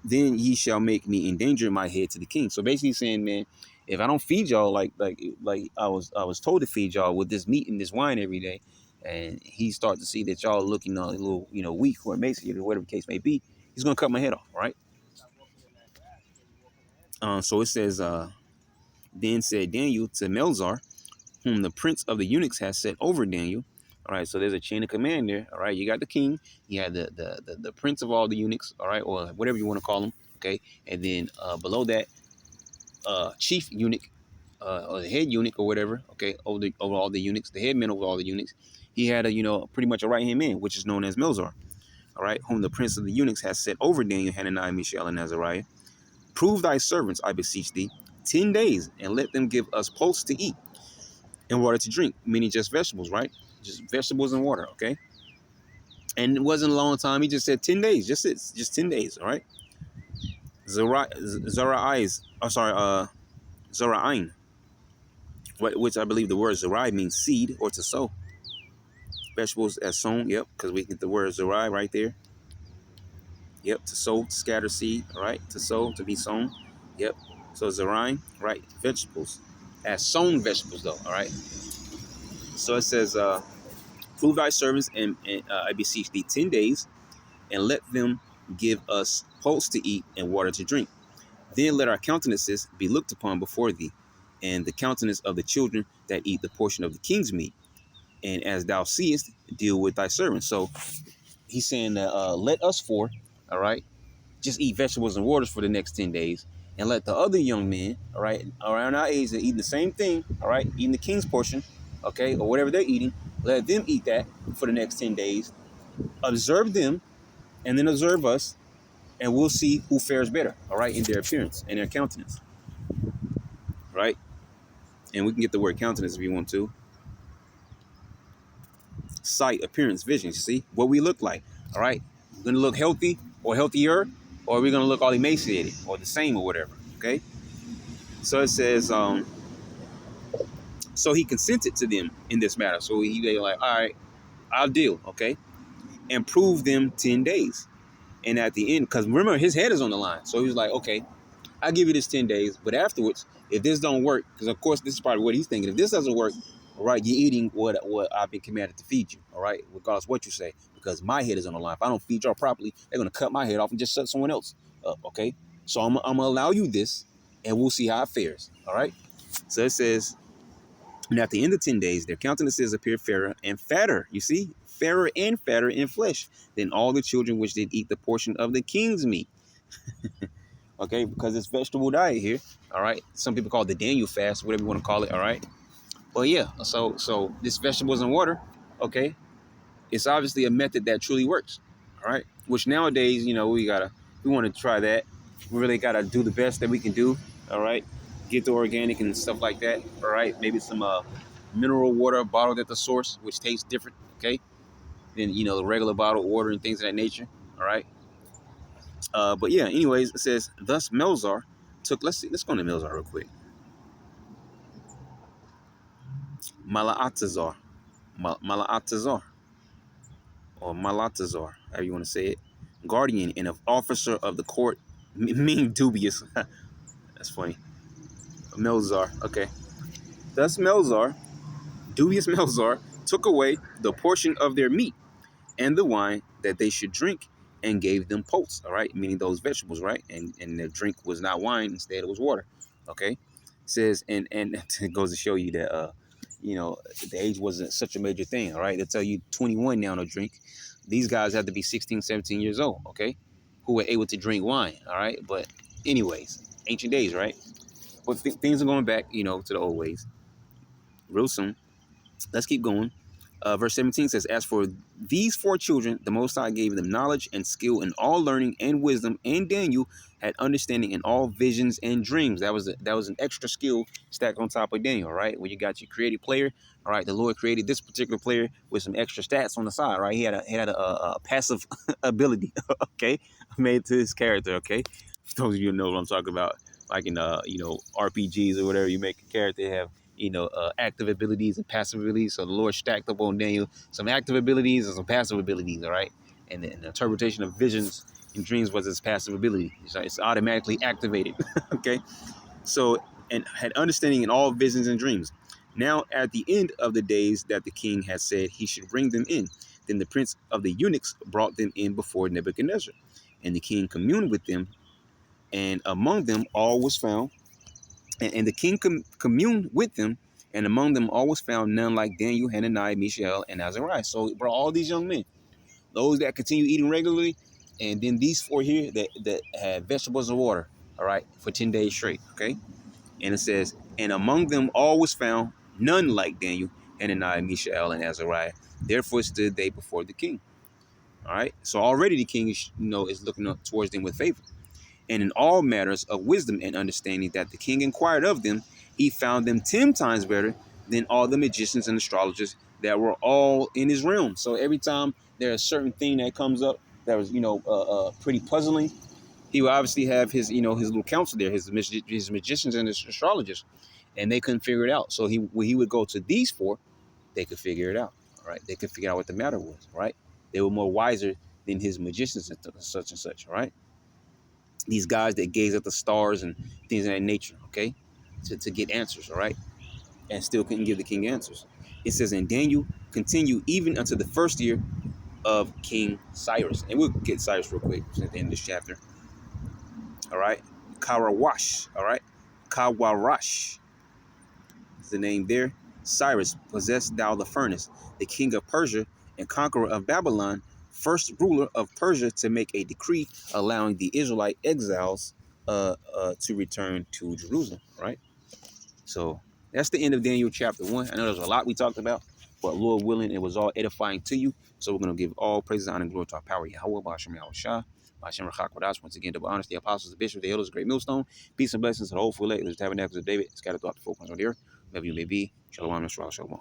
Then ye shall make me endanger my head to the king. So basically saying, man, if I don't feed y'all like I was told to feed y'all with this meat and this wine every day, and he start to see that y'all looking a little, weak or emaciated or whatever the case may be, he's gonna cut my head off, right? So it says, then said Daniel to Melzar, whom the prince of the eunuchs has set over Daniel. All right, so there's a chain of command there. All right, you got the king, you had the prince of all the eunuchs. All right, or whatever you want to call him. Okay, and then below that, chief eunuch, or the head eunuch or whatever. Okay, over all the eunuchs, the head man over all the eunuchs. He had a pretty much a right hand man, which is known as Melzar. All right, whom the prince of the eunuchs has set over Daniel, Hananiah, Mishael, and Azariah. Prove thy servants, I beseech thee, 10 days, and let them give us pulse to eat and water to drink, meaning just vegetables, right? Just vegetables and water, okay? And it wasn't a long time. He just said 10 days, just 10 days, all right? Zara'is, oh, sorry, Zara'in, which I believe the word Zarai means seed or to sow. Vegetables as sown, yep, because we get the word Zarai right there. Yep, to sow, to scatter seed, all right? To sow, to be sown, yep. So Zarain, right? Vegetables, as sown vegetables, though, all right? So it says, prove thy servants, and I beseech thee 10 days, and let them give us pulse to eat and water to drink. Then let our countenances be looked upon before thee, and the countenance of the children that eat the portion of the king's meat. And as thou seest, deal with thy servants. So he's saying that let us four, all right, just eat vegetables and waters for the next 10 days, and let the other young men, all right, around our age that eat the same thing, all right, eating the king's portion, okay, or whatever they're eating, let them eat that for the next 10 days, observe them, and then observe us, and we'll see who fares better, all right, in their appearance and their countenance, right? And we can get the word countenance if you want to. Sight, appearance, vision, you see what we look like, all right? We're gonna look healthy or healthier, or we're gonna look all emaciated or the same or whatever, okay? So it says, so he consented to them in this matter. So they like, all right, I'll deal, okay? And prove them 10 days. And at the end, because remember, his head is on the line. So he was like, okay, I'll give you this 10 days. But afterwards, if this don't work, because of course, this is probably what he's thinking. If this doesn't work, all right, you're eating what I've been commanded to feed you, all right? Regardless of what you say, because my head is on the line. If I don't feed y'all properly, they're going to cut my head off and just shut someone else up, okay? So I'm going to allow you this, and we'll see how it fares, all right? So it says, and at the end of 10 days, their countenances appeared fairer and fatter. You see, fairer and fatter in flesh than all the children which did eat the portion of the king's meat. Okay, because it's vegetable diet here. All right. Some people call it the Daniel fast, whatever you want to call it. All right. Well, yeah. So this vegetables and water, okay, it's obviously a method that truly works. All right. Which nowadays, we want to try that. We really gotta do the best that we can do. All right. Get the organic and stuff like that. All right. Maybe some mineral water bottled at the source, which tastes different. Okay. Than the regular bottled water and things of that nature. All right. But yeah. Anyways, it says thus Melzar took. Let's see. Let's go into Melzar real quick. Malaatazar. Malaatazar. Or Malatazar, however you want to say it, guardian and an officer of the court, meaning dubious. That's funny. Melzar, okay. Thus Melzar, dubious Melzar, took away the portion of their meat and the wine that they should drink and gave them potes, all right, meaning those vegetables, right? And their drink was not wine, instead it was water, okay? It says, and it goes to show you that, the age wasn't such a major thing, all right? They tell you 21 now to drink. These guys have to be 16, 17 years old, okay? Who were able to drink wine, all right? But anyways, ancient days, right? But things are going back, to the old ways real soon. Let's keep going. Verse 17 says, as for these four children, the Most High gave them knowledge and skill in all learning and wisdom, and Daniel had understanding in all visions and dreams. That was an extra skill stacked on top of Daniel, right? When you got your created player, all right, the Lord created this particular player with some extra stats on the side, right? He had a passive ability, okay, made to his character, okay? For those of you who know what I'm talking about, like in RPGs or whatever, you make a character have active abilities and passive abilities. So the Lord stacked up on Daniel some active abilities and some passive abilities, all right? And the interpretation of visions and dreams was his passive ability. It's automatically activated, okay? So, and had understanding in all visions and dreams. Now, at the end of the days that the king had said he should bring them in, then the prince of the eunuchs brought them in before Nebuchadnezzar. And the king communed with them, and among them all was found and the king communed with them, And among them always found none like Daniel, Hananiah, Mishael, and Azariah. So, bro, all these young men, those that continue eating regularly, and then these four here that had vegetables and water, all right, for 10 days straight, okay? And it says, and among them all was found none like Daniel, Hananiah, Mishael, and Azariah. Therefore stood they before the king. All right. So already the king is, is looking up towards them with favor. And in all matters of wisdom and understanding that the king inquired of them, he found them 10 times better than all the magicians and astrologers that were all in his realm. So every time there's a certain thing that comes up that was, pretty puzzling, he would obviously have his, his little council there, his magicians and his astrologers, and they couldn't figure it out. So when he would go to these four, they could figure it out. All right, they could figure out what the matter was. Right, they were more wiser than his magicians and such and such. All right, these guys that gaze at the stars and things of that nature. Okay, to get answers. All right, and still couldn't give the king answers. It says, and Daniel continued even unto the first year of King Cyrus, and we'll get Cyrus real quick at the end of this chapter. All right, Karawash. All right, Kawarash is the name there. Cyrus, possessed thou the furnace, the king of Persia and conqueror of Babylon, first ruler of Persia, to make a decree allowing the Israelite exiles to return to Jerusalem. Right. So that's the end of Daniel chapter 1. I know there's a lot we talked about, but Lord willing, it was all edifying to you. So we're going to give all praises, honor, and glory to our power, Yahweh, Ba'ashem Yahweh Shah, Ba'ashem Rachak. Once again, double honors the apostles, the bishops, the elders, the great millstone. Peace and blessings to the whole full elect, the tabernacles of David, scattered throughout the four corners of the earth. Wherever you may be, Shalom, Shalom.